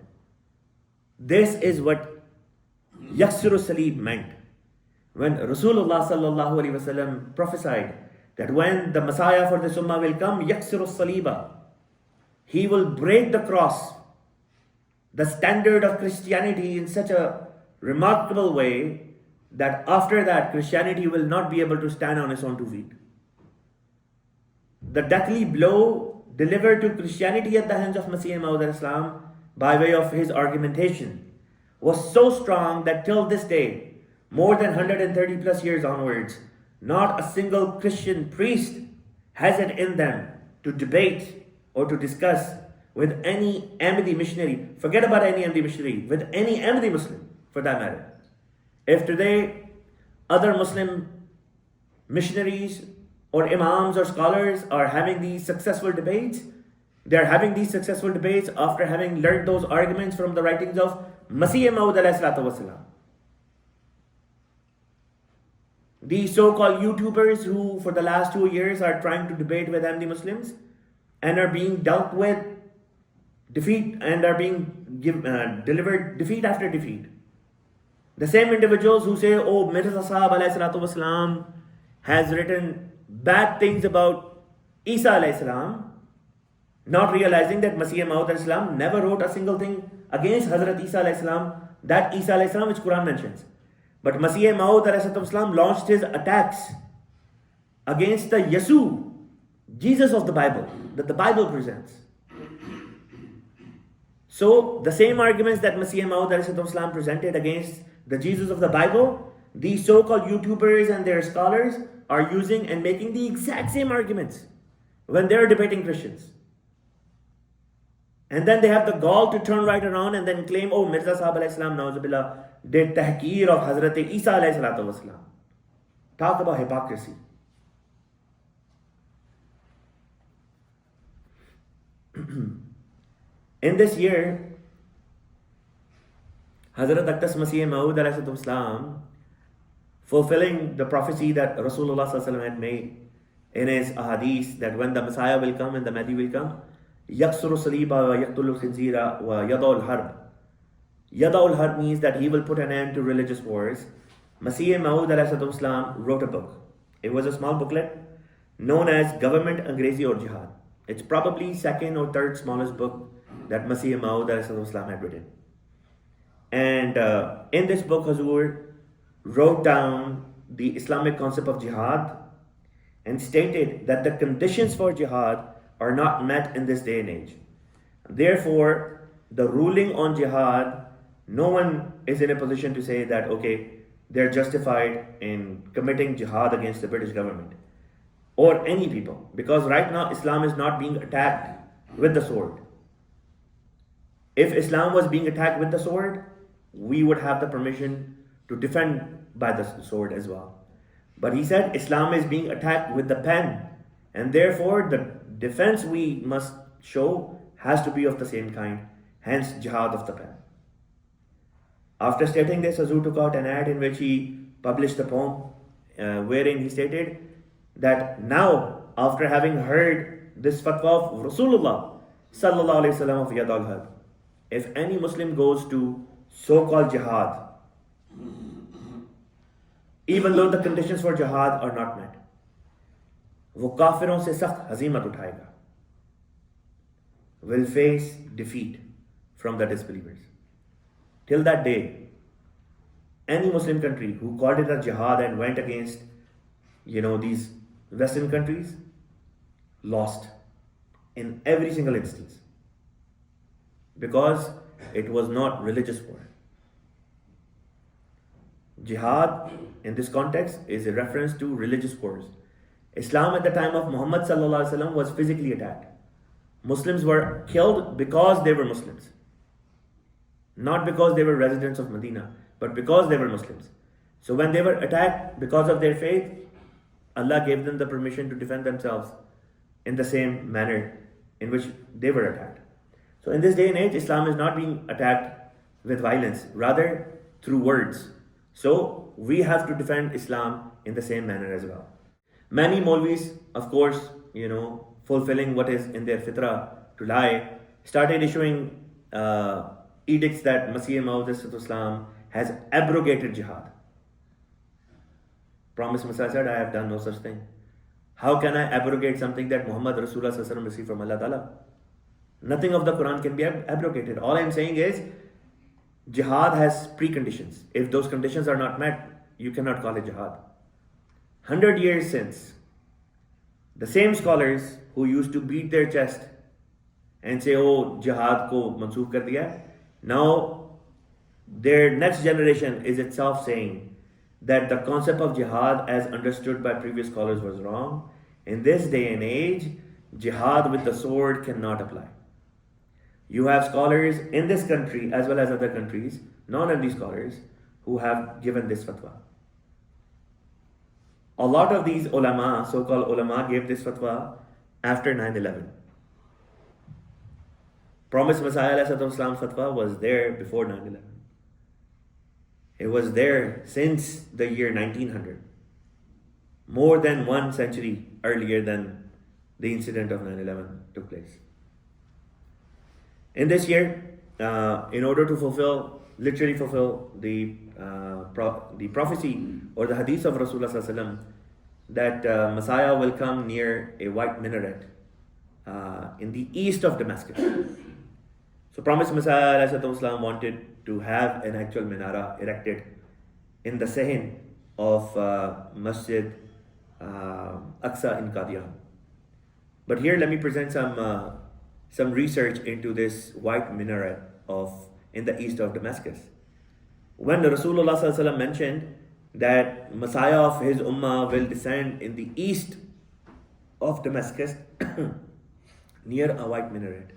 This is what Yaksuru Salib meant. When Rasulullah sallallahu alaihi wasallam prophesied that when the Messiah for this ummah will come, Yaksuru Saliba, he will break the cross, the standard of Christianity, in such a remarkable way that after that Christianity will not be able to stand on its own 2 feet. The deathly blow delivered to Christianity at the hands of Masih Maud al-Islam by way of his argumentation was so strong that till this day, more than 130 plus years onwards, not a single Christian priest has it in them to debate or to discuss with any Ahmadi missionary, forget about any Ahmadi missionary, with any Ahmadi Muslim for that matter. If today other Muslim missionaries or imams or scholars are having these successful debates, they are having these successful debates after having learned those arguments from the writings of Masih Maud alayhi salatu wasalam. These so-called YouTubers who for the last 2 years are trying to debate with Ahmadi Muslims and are being dealt with defeat and are being delivered defeat after defeat. The same individuals who say, oh, Mirza Sahib alayhi salatu wasalam has written bad things about Isa alayhi salam, not realizing that Masih Maud alayhi salam never wrote a single thing against Hazrat Isa alayhi salam, that Isa alayhi salam which Quran mentions. But Masih Maud alayhi salam launched his attacks against the Yesu, Jesus of the Bible, that the Bible presents. So the same arguments that Masih Maud alayhi salam presented against the Jesus of the Bible, these so-called YouTubers and their scholars are using and making the exact same arguments when they're debating Christians. And then they have the gall to turn right around and then claim, oh, Mirza Sahib alayhi salam, na'uzubillah, did tahqeer of Hazrat Isa alayhi salatu wasalam. Talk about hypocrisy. In this year, Hazrat Aqdas Masih Maud alayhi salam, fulfilling the prophecy that Rasulullah sallallahu alaihi wasallam had made in his ahadith, that when the Messiah will come and the Mahdi will come, yaksuru saliba wa yaqtulu khinzira wa yada'ul harb. Yada'ul harb means that he will put an end to religious wars. Masih Maud alayhi salam wrote a book. It was a small booklet known as Government, Angrezi or Jihad. It's probably second or third smallest book that Masih Maud alayhi salam had written. And in this book, Hazur wrote down the Islamic concept of jihad and stated that the conditions for jihad are not met in this day and age. Therefore, the ruling on jihad, no one is in a position to say that, okay, they're justified in committing jihad against the British government or any people. Because right now, Islam is not being attacked with the sword. If Islam was being attacked with the sword, we would have the permission to defend by the sword as well. But he said Islam is being attacked with the pen, and therefore the defense we must show has to be of the same kind, hence jihad of the pen. After stating this, Hazur took out an ad in which he published a poem wherein he stated that now, after having heard this fatwa of Rasulullah sallallahu alaihi wasallam of Yad al-Harb, if any Muslim goes to so-called jihad, even though the conditions for jihad are not met, वो काफिरों से सख्त हजीमत उठाएगा, will face defeat from the disbelievers. Till that day, any Muslim country who called it a jihad and went against, these Western countries, lost in every single instance, because it was not religious war. Jihad in this context is a reference to religious wars. Islam at the time of Muhammad sallallahu alaihi wasallam was physically attacked. Muslims were killed because they were Muslims. Not because they were residents of Medina, but because they were Muslims. So when they were attacked because of their faith, Allah gave them the permission to defend themselves in the same manner in which they were attacked. So in this day and age, Islam is not being attacked with violence, rather through words. So we have to defend Islam in the same manner as well. Many Maulvis, of course, fulfilling what is in their fitrah to lie, started issuing edicts that Masih Maud Islam has abrogated jihad. Promised Messiah said, I have done no such thing. How can I abrogate something that Muhammad Rasulullah received from Allah Ta'ala? Nothing of the Quran can be abrogated. All I'm saying is, jihad has preconditions. If those conditions are not met, you cannot call it jihad. 100 years since, the same scholars who used to beat their chest and say, oh, jihad ko mansukh kar diya, now their next generation is itself saying that the concept of jihad as understood by previous scholars was wrong. In this day and age, jihad with the sword cannot apply. You have scholars in this country as well as other countries, non-Ahmadi scholars, who have given this fatwa. A lot of these ulama, so-called ulama, gave this fatwa after 9/11. Promised Messiah Islam's fatwa was there before 9/11. It was there since the year 1900, more than 1 century earlier than the incident of 9/11 took place. In this year, in order to literally fulfill the prophecy or the hadith of Rasulullah sallallahu alaihi wasallam that Messiah will come near a white minaret in the east of Damascus. So Promised Messiah ﷺ wanted to have an actual minara erected in the sahin of Masjid Aqsa in Qadiani. But here let me present some research into this white minaret in the east of Damascus. When Rasulullah ﷺ mentioned that Messiah of his ummah will descend in the east of Damascus near a white minaret,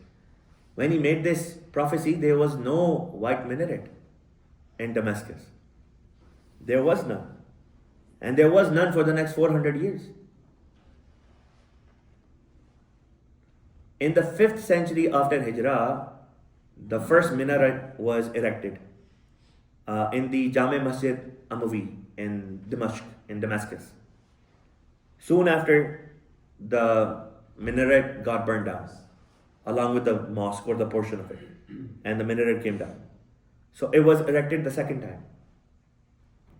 when he made this prophecy, there was no white minaret in Damascus. There was none. And there was none for the next 400 years. In the 5th century after Hijrah, the first minaret was erected in the Jame Masjid Amawi in Damascus. Soon after, the minaret got burned down, along with the mosque or the portion of it, and the minaret came down. So it was erected the second time.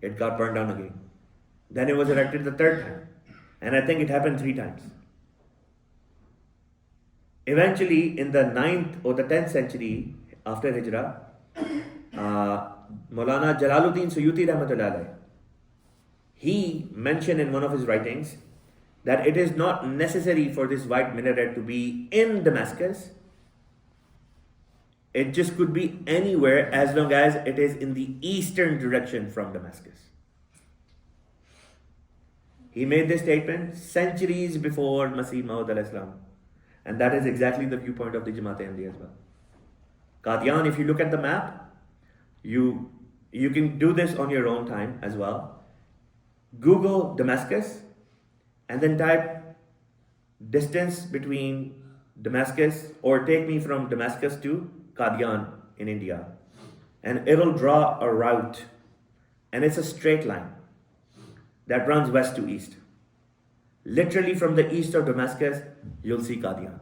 It got burned down again. Then it was erected the third time, and I think it happened 3 times. Eventually, in the 9th or the 10th century after Hijrah, Maulana Jalaluddin Suyuti Rahmatullah alayh, he mentioned in one of his writings that it is not necessary for this white minaret to be in Damascus. It just could be anywhere as long as it is in the eastern direction from Damascus. He made this statement centuries before Masih Maud al-Islam. And that is exactly the viewpoint of the Jamaat Ahmadiyya as well. Qadian, if you look at the map, you can do this on your own time as well. Google Damascus and then type distance between Damascus, or take me from Damascus to Qadian in India. And it'll draw a route. And it's a straight line that runs west to east. Literally from the east of Damascus, you'll see Qadian.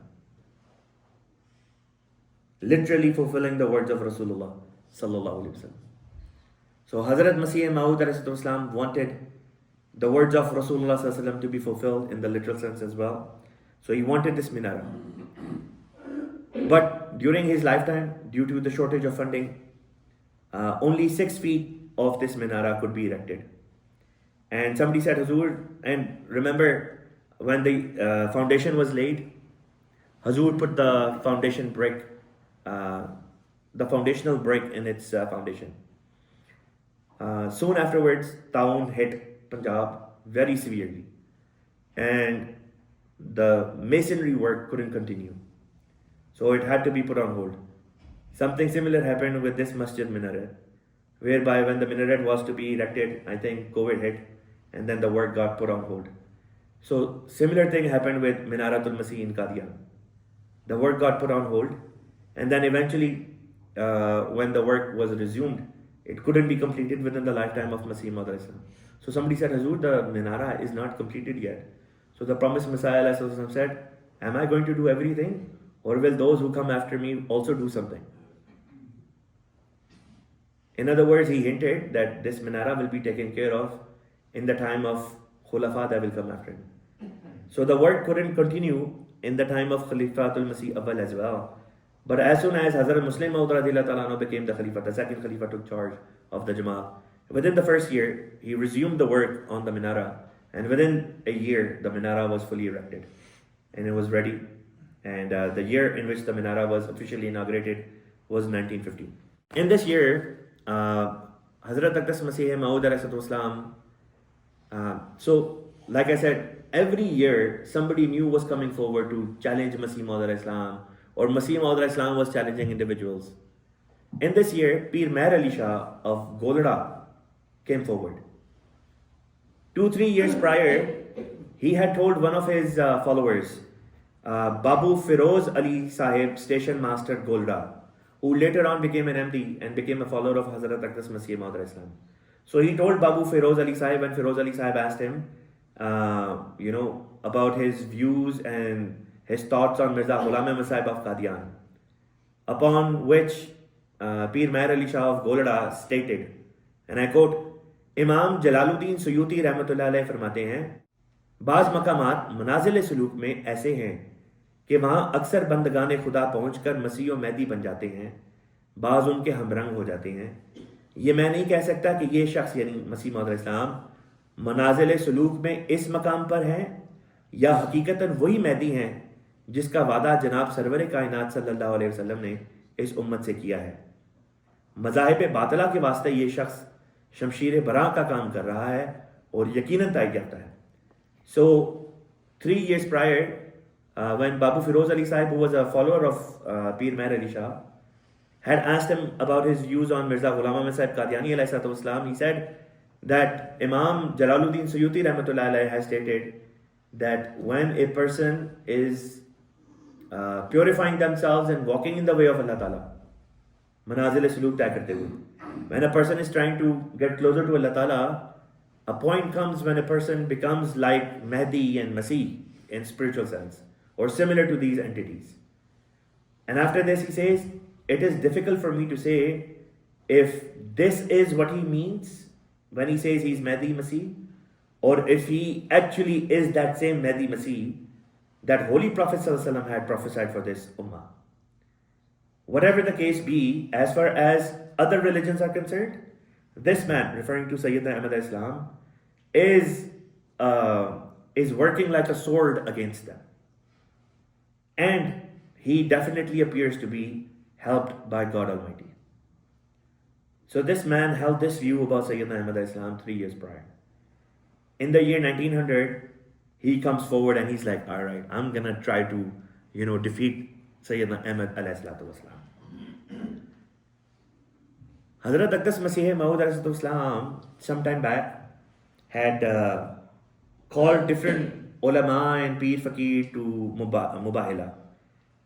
Literally fulfilling the words of Rasulullah sallallahu alaihi wasallam. So Hazrat Masih Maud alayhi salam wanted the words of Rasulullah sallallahu alaihi wasallam to be fulfilled in the literal sense as well. So he wanted this minaret. But during his lifetime, due to the shortage of funding, only 6 feet of this minaret could be erected. And somebody said, Hazur, and remember when the foundation was laid, Hazur put the foundation brick, the foundational brick in its foundation. Soon afterwards, Taun hit Punjab very severely, and the masonry work couldn't continue. So it had to be put on hold. Something similar happened with this masjid minaret, whereby when the minaret was to be erected, I think COVID hit, and then the work got put on hold. So similar thing happened with Minaratul Masih in Qadian. The work got put on hold, and then eventually when the work was resumed, it couldn't be completed within the lifetime of Masih Maud alayhi salam. So somebody said, Hazur, the minara is not completed yet. So the promised Messiah alayhi salam said, am I going to do everything, or will those who come after me also do something? In other words, he hinted that this minara will be taken care of in the time of Khulafa that will come after him. So the work couldn't continue in the time of Khalifatul Masih Awwal as well. But as soon as Hazrat Muslim Maud radhiyallahu ta'ala became the Khalifa, the second Khalifa took charge of the Jama'at. Within the first year, he resumed the work on the minara, and within a year, the minara was fully erected and it was ready. And the year in which the minara was officially inaugurated was 1950. In this year, Hazrat Aqdas Masih Maud alayhi salam, so like I said, every year somebody new was coming forward to challenge Masih Maud alayhi salam, or Masih Maud alayhi salam was challenging individuals. In this year, Pir Mehr Ali Shah of Golra came forward. 2-3 years prior, he had told one of his followers, Babu Firoz Ali Sahib, station master Golra, who later on became an MD and became a follower of Hazrat Aqdas Masih Maud alayhi salam. So he told Babu Firoz Ali Sahib, when Firoz Ali Sahib asked him, about his views and his thoughts on Mirza Ghulam Ahmad Sahib of Qadiani, upon which Pir Mehr Ali Shah of Golra stated, and I quote, Imam Jalaluddin Suyuti Rahmatullah alayh फरमाते हैं, बाज़ मकामात मनाजिल सलूक में ऐसे हैं कि वहाँ अक्सर बंदगाने खुदा पहुँचकर मसीह और महदी बन जाते हैं, बाज़ उनके हमरंग हो जाते हैं. ये मैं नहीं कह सकता कि ये शख्स यानी मसीह मौद अलैहिस्सलाम मनाजिल सलूक में इस मकाम पर हैं या हकीकतन वही महदी हैं जिसका वादा जनाब सरवर कायनात सल्लल्लाहु अलैहि वसल्लम ने इस उम्मत से किया है. मज़ाहिब बातिला के वास्ते ये शख्स शमशीर बरा का काम कर रहा है और यकीनन तायद याफ्ता है. So 3 years prior, when Babu Firoz Ali Sahib, who was a follower of Pir Mehr Ali Shah, had asked him about his views on Mirza Ghulam Ahmad Sahib Qadiani alayhi salatu wasalam, he said that Imam Jalaluddin Suyuti rahmatullah alayhi has stated that when a person is purifying themselves and walking in the way of Allah Ta'ala, manazil suluk tay karte hue, When a person is trying to get closer to Allah Ta'ala, a point comes when a person becomes like Mahdi and Masih in spiritual sense, or similar to these entities. And after this he says, it is difficult for me to say if this is what he means when he says he's Mahdi Masih, or if he actually is that same Mahdi Masih that Holy Prophet ﷺ had prophesied for this ummah. Whatever the case be, as far as other religions are concerned, this man, referring to Syedna Ahmad Islam, is working like a sword against them. And he definitely appears to be helped by God Almighty. So this man held this view about Syedna Ahmad Islam 3 years prior. In the year 1900, he comes forward and he's like, all right, I'm going to try to, defeat Syedna Ahmad alayhi salatu wasalam. Hazrat Aqdas Masih Maud alayhi salatu wasalam sometime back had called different ulama and Pir Fakir to Mubahila.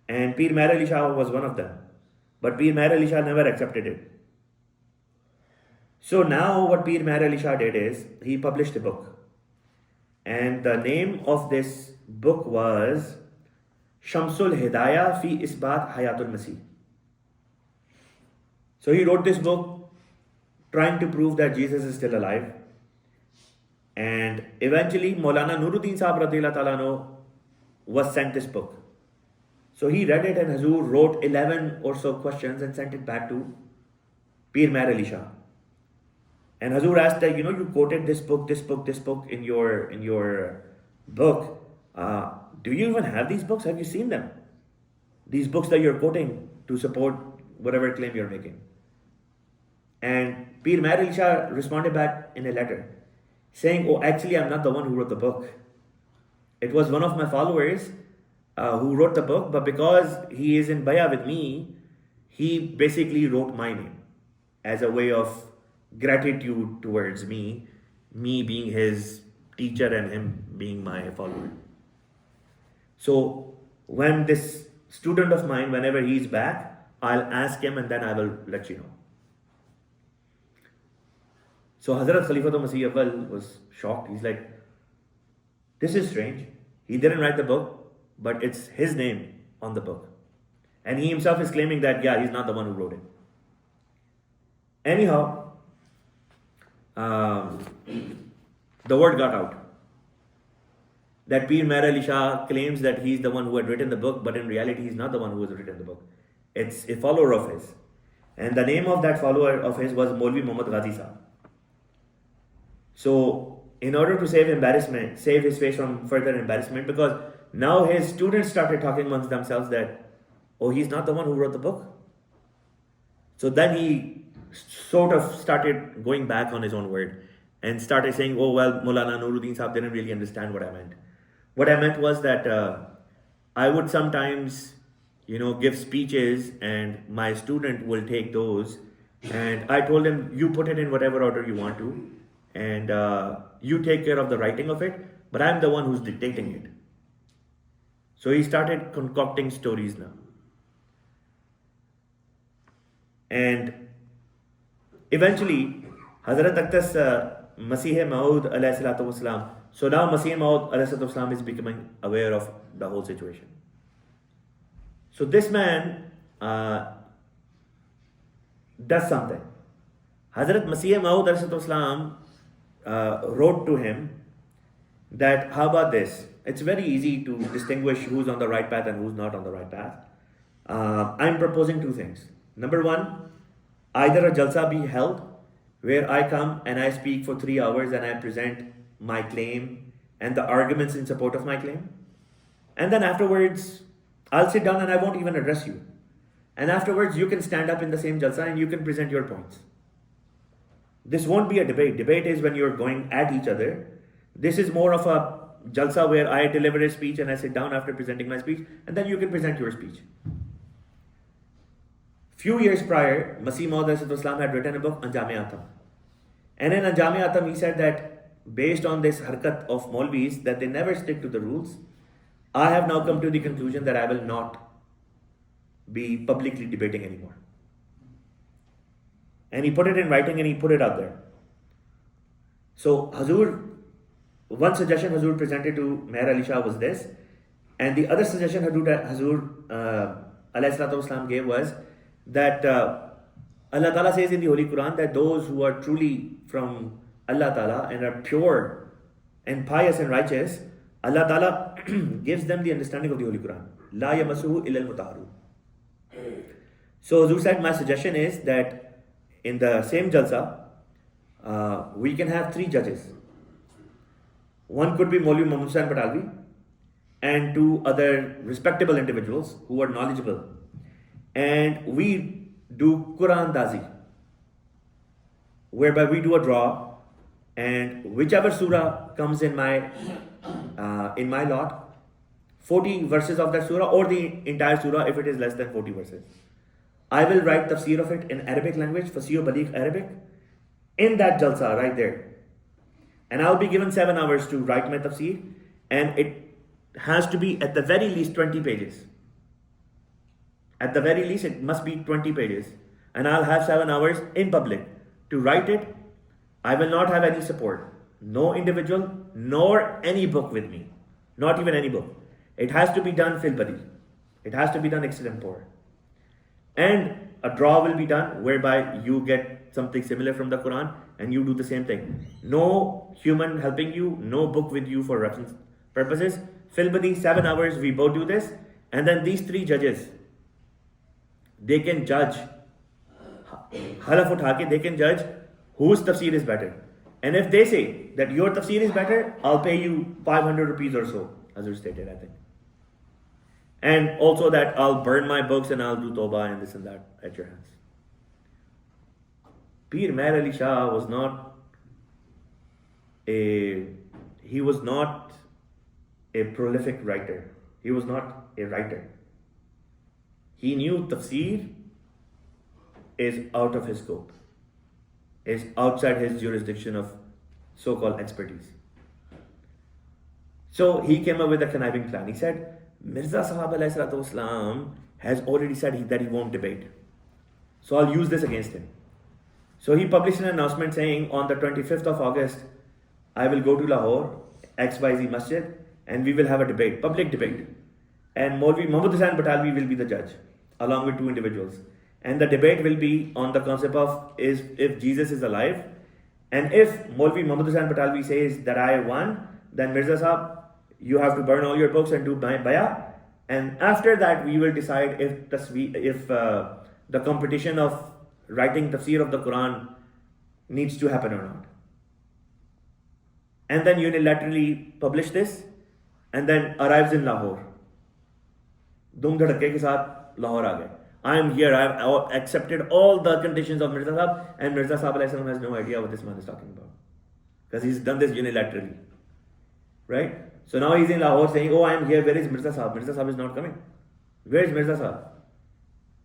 And Pir Mehr Ali Shah was one of them. But Pir Mehr Ali Shah never accepted it. So now what Pir Mehr Ali Shah did is, he published a book. And the name of this book was Shamsul Hidayah fi Isbat Hayatul Masih. So he wrote this book trying to prove that Jesus is still alive. And eventually Maulana Nuruddin Sahab radhiyallahu ta'ala anhu was sent this book. So he read it and Hazur wrote 11 or so questions and sent it back to Pir Mehr Ali Shah. And Hazur asked that, you quoted this book in your book. Do you even have these books? Have you seen them? These books that you're quoting to support whatever claim you're making. And Pir Mehr Ali Shah responded back in a letter saying, oh, actually, I'm not the one who wrote the book. It was one of my followers who wrote the book, but because he is in bayah with me, he basically wrote my name as a way of gratitude towards me being his teacher and him being my follower. So when this student of mine, whenever he's back, I'll ask him and then I will let you know. So Hazrat Khalifatul Masih Awwal was shocked. He's like, this is strange. He didn't write the book, but it's his name on the book. And he himself is claiming that, yeah, he's not the one who wrote it. Anyhow, the word got out that Pir Mehr Ali Shah claims that he's the one who had written the book, but in reality he's not the one who has written the book. It's a follower of his. And the name of that follower of his was Maulvi Muhammad Ghazi Sahab. So in order to save his face from further embarrassment, because now his students started talking amongst themselves that, oh, he's not the one who wrote the book. So then he sort of started going back on his own word and started saying, oh, well, Maulana Nuruddin Sahab didn't really understand what I meant. What I meant was that I would sometimes, give speeches and my student will take those, and I told him, you put it in whatever order you want to, and you take care of the writing of it, but I'm the one who's dictating it. So he started concocting stories now. And eventually, Hazrat Aqdas Masih Maud alayhi salatu wasalam. So now Masih Maud alayhi salatu wasalam is becoming aware of the whole situation. So this man does something. Hazrat Masih Maud alayhi salatu wasalam wrote to him that, how about this? It's very easy to distinguish who's on the right path and who's not on the right path. I'm proposing two things. Number one, either a jalsa be held where I come and I speak for 3 hours and I present my claim and the arguments in support of my claim. And then afterwards, I'll sit down and I won't even address you. And afterwards, you can stand up in the same jalsa and you can present your points. This won't be a debate. Debate is when you're going at each other. This is more of a jalsa where I deliver a speech and I sit down after presenting my speech, and then you can present your speech. Few years prior, Masih Maud Islam had written a book, Anjam-e Atam. And in Anjam-e Atam, he said that based on this harkat of Maulvis, that they never stick to the rules, I have now come to the conclusion that I will not be publicly debating anymore. And he put it in writing and he put it out there. So Hazur, one suggestion Hazur presented to Mehr Ali Shah was this, and the other suggestion Hazur alayhi salatu wasalam gave was that Allah Ta'ala says in the Holy Quran that those who are truly from Allah Ta'ala and are pure and pious and righteous, Allah Ta'ala gives them the understanding of the Holy Quran. La yamassuhu illa al-mutahharun. So Hazur said, my suggestion is that in the same jalsa, we can have 3 judges. One could be Maulvi Muhammad Hussain Batalvi and 2 other respectable individuals who are knowledgeable. And we do Quran Dazi, whereby we do a draw, and whichever surah comes in my lot, 40 verses of that surah or the entire surah if it is less than 40 verses, I will write tafsir of it in Arabic language, Fasih Baligh Arabic, in that jalsa right there. And I'll be given 7 hours to write my tafsir, and it has to be at the very least 20 pages. At the very least, it must be 20 pages. And I'll have 7 hours in public to write it. I will not have any support. No individual, nor any book with me. Not even any book. It has to be done fil badi. It has to be done extempore. And a draw will be done whereby you get something similar from the Quran and you do the same thing. No human helping you, no book with you for reference purposes. Fil badi, 7 hours, we both do this. And then these 3 judges, they can judge, halaf utha ke, they can judge whose tafsir is better. And if they say that your tafsir is better, I'll pay you 500 rupees or so, as was stated, I think. And also that I'll burn my books and I'll do tawbah and this and that at your hands. Pir Mehr Ali Shah was not a prolific writer. He was not a writer. He knew tafsir is out of his scope, is outside his jurisdiction of so-called expertise. So he came up with a conniving plan. He said, Mirza Sahab alayhi salatu wasalam has already said that he won't debate. So I'll use this against him. So he published an announcement saying on the 25th of August, I will go to Lahore, XYZ Masjid, and we will have a debate, public debate. And Maulvi Muhammad Hussain Batalvi will be the judge, along with 2 individuals. And the debate will be on the concept of if Jesus is alive. And if Maulvi Muhammad Hussain Batalvi says that I won, then Mirza Sahab, you have to burn all your books and do bayah. And after that, we will decide if the competition of writing tafsir of the Quran needs to happen or not. And then unilaterally publish this, and then arrives in Lahore. Dum dhadake ke saath Lahore aa gaye. I am here, I have accepted all the conditions of Mirza Sahab, and Mirza Sahab alayhi salam has no idea what this man is talking about. Because he's done this unilaterally. Right? So now he's in Lahore saying, oh, I am here, where is Mirza Sahab? Mirza Sahab is not coming. Where is Mirza Sahab?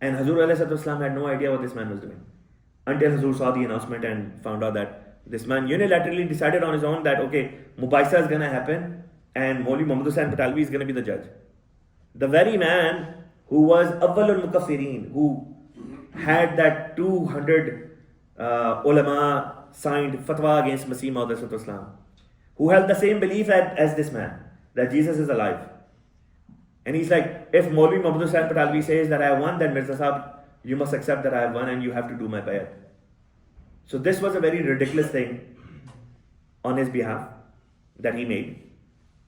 And Hazur alayhi salatu had no idea what this man was doing. Until Hazur saw the announcement and found out that this man unilaterally decided on his own that, okay, Mubaisa is going to happen and Maulvi Muhammad Hussain Batalvi is going to be the judge. The very man who was Awwalul Mukaffirin, who had that 200 ulama signed fatwa against Masih Maud Islam, who held the same belief as this man, that Jesus is alive. And he's like, if Maulvi Muhammad Hussain Batalvi says that I have won, then Mirza Sahab, you must accept that I have won and you have to do my bayat. So this was a very ridiculous thing on his behalf that he made.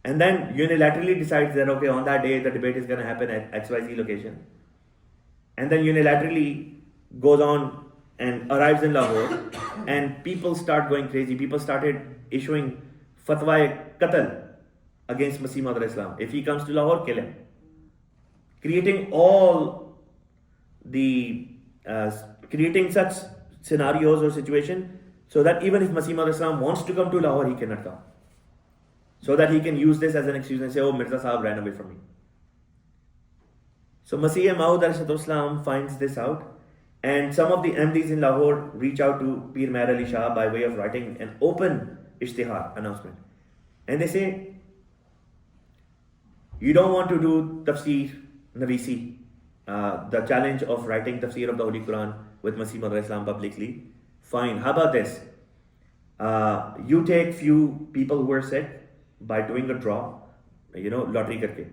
And then unilaterally decides that, okay, on that day the debate is going to happen at XYZ location. And then unilaterally goes on and arrives in Lahore, and people start going crazy. People started issuing fatwa-e-qatl against Masih Maud Islam. If he comes to Lahore, kill him. Creating creating such scenarios or situation so that even if Masih Maud Islam wants to come to Lahore, he cannot come. So that he can use this as an excuse and say, oh, Mirza Sahab ran away from me. So Masih Maud finds this out, and some of the MDs in Lahore reach out to Pir Mehr Ali Shah by way of writing an open ishtihar announcement. And they say, you don't want to do tafsir Navisi, the challenge of writing tafsir of the Holy Quran with Masih Maud Islam publicly. Fine. How about this? You take few people who are sick by doing a draw, lottery karke,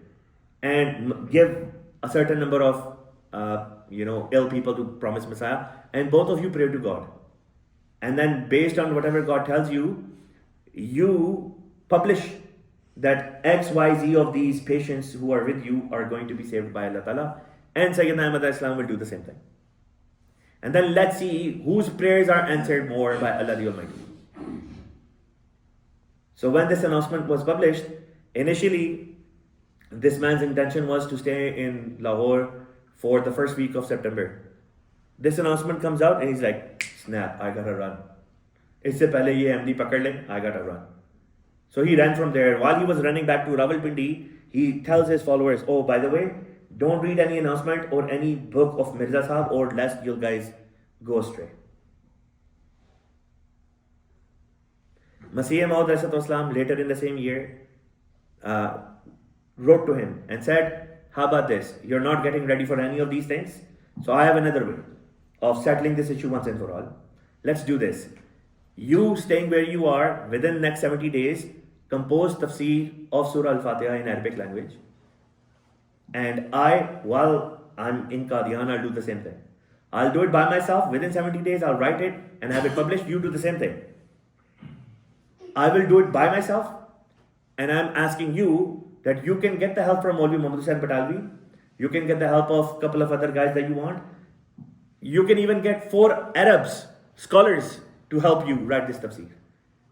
and give a certain number of ill people to promise Messiah, and both of you pray to God, and then based on whatever God tells you, you publish that XYZ of these patients who are with you are going to be saved by Allah Ta'ala, and Syedna Ahmad Islam will do the same thing. And then let's see whose prayers are answered more by Allah the Almighty. So when this announcement was published, initially this man's intention was to stay in Lahore for the first week of September. This announcement comes out and he's like, snap, I gotta run. Isse pehle ye MD pakad le, I gotta run. So he ran from there. While he was running back to Rawalpindi, he tells his followers, oh, by the way, don't read any announcement or any book of Mirza Sahab, or lest you guys go astray. Masih Maud later in the same year wrote to him and said, how about this? You're not getting ready for any of these things, so I have another way of settling this issue once and for all. Let's do this. You staying where you are, within the next 70 days, compose tafsir of Surah Al-Fatiha in Arabic language. And while I'm in Qadian, I'll do the same thing. I'll do it by myself. Within 70 days, I'll write it and have it published. You do the same thing. I will do it by myself. And I'm asking you that you can get the help from Maulvi Muhammad Hussain Batalvi. You can get the help of a couple of other guys that you want. You can even get 4 Arabs, scholars, to help you write this tafsir.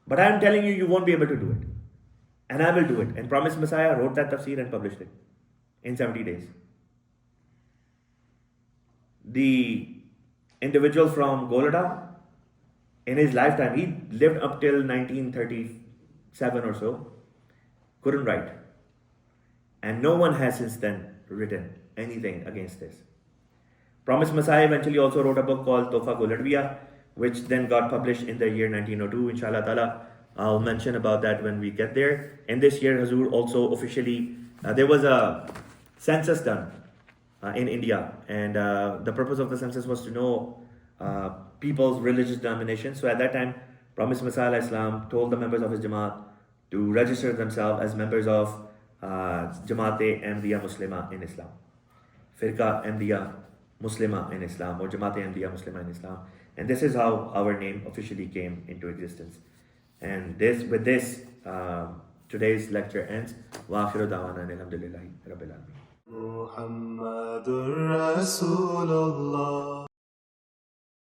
But I'm telling you, you won't be able to do it. And I will do it. And Promised Messiah wrote that tafsir and published it in 70 days. The individual from Golra, in his lifetime, he lived up till 1937 or so, couldn't write. And no one has since then written anything against this. Promised Messiah eventually also wrote a book called Tofa Goladviya, which then got published in the year 1902. Inshallah ta'ala, I'll mention about that when we get there. And this year, Hazur also officially, there was a census done in India. And the purpose of the census was to know people's religious denominations. So at that time, Promised Messiah Islam told the members of his Jama'at to register themselves as members of Jama'at Ahmadiyya Muslima in Islam. Firqa Ahmadiyya Muslima in Islam, or Jama'at Ahmadiyya Muslima in Islam. And this is how our name officially came into existence. And with this, today's lecture ends. Wa akhiru da'wana alhamdulillahi rabbil alamin. Muhammadur Rasulullah.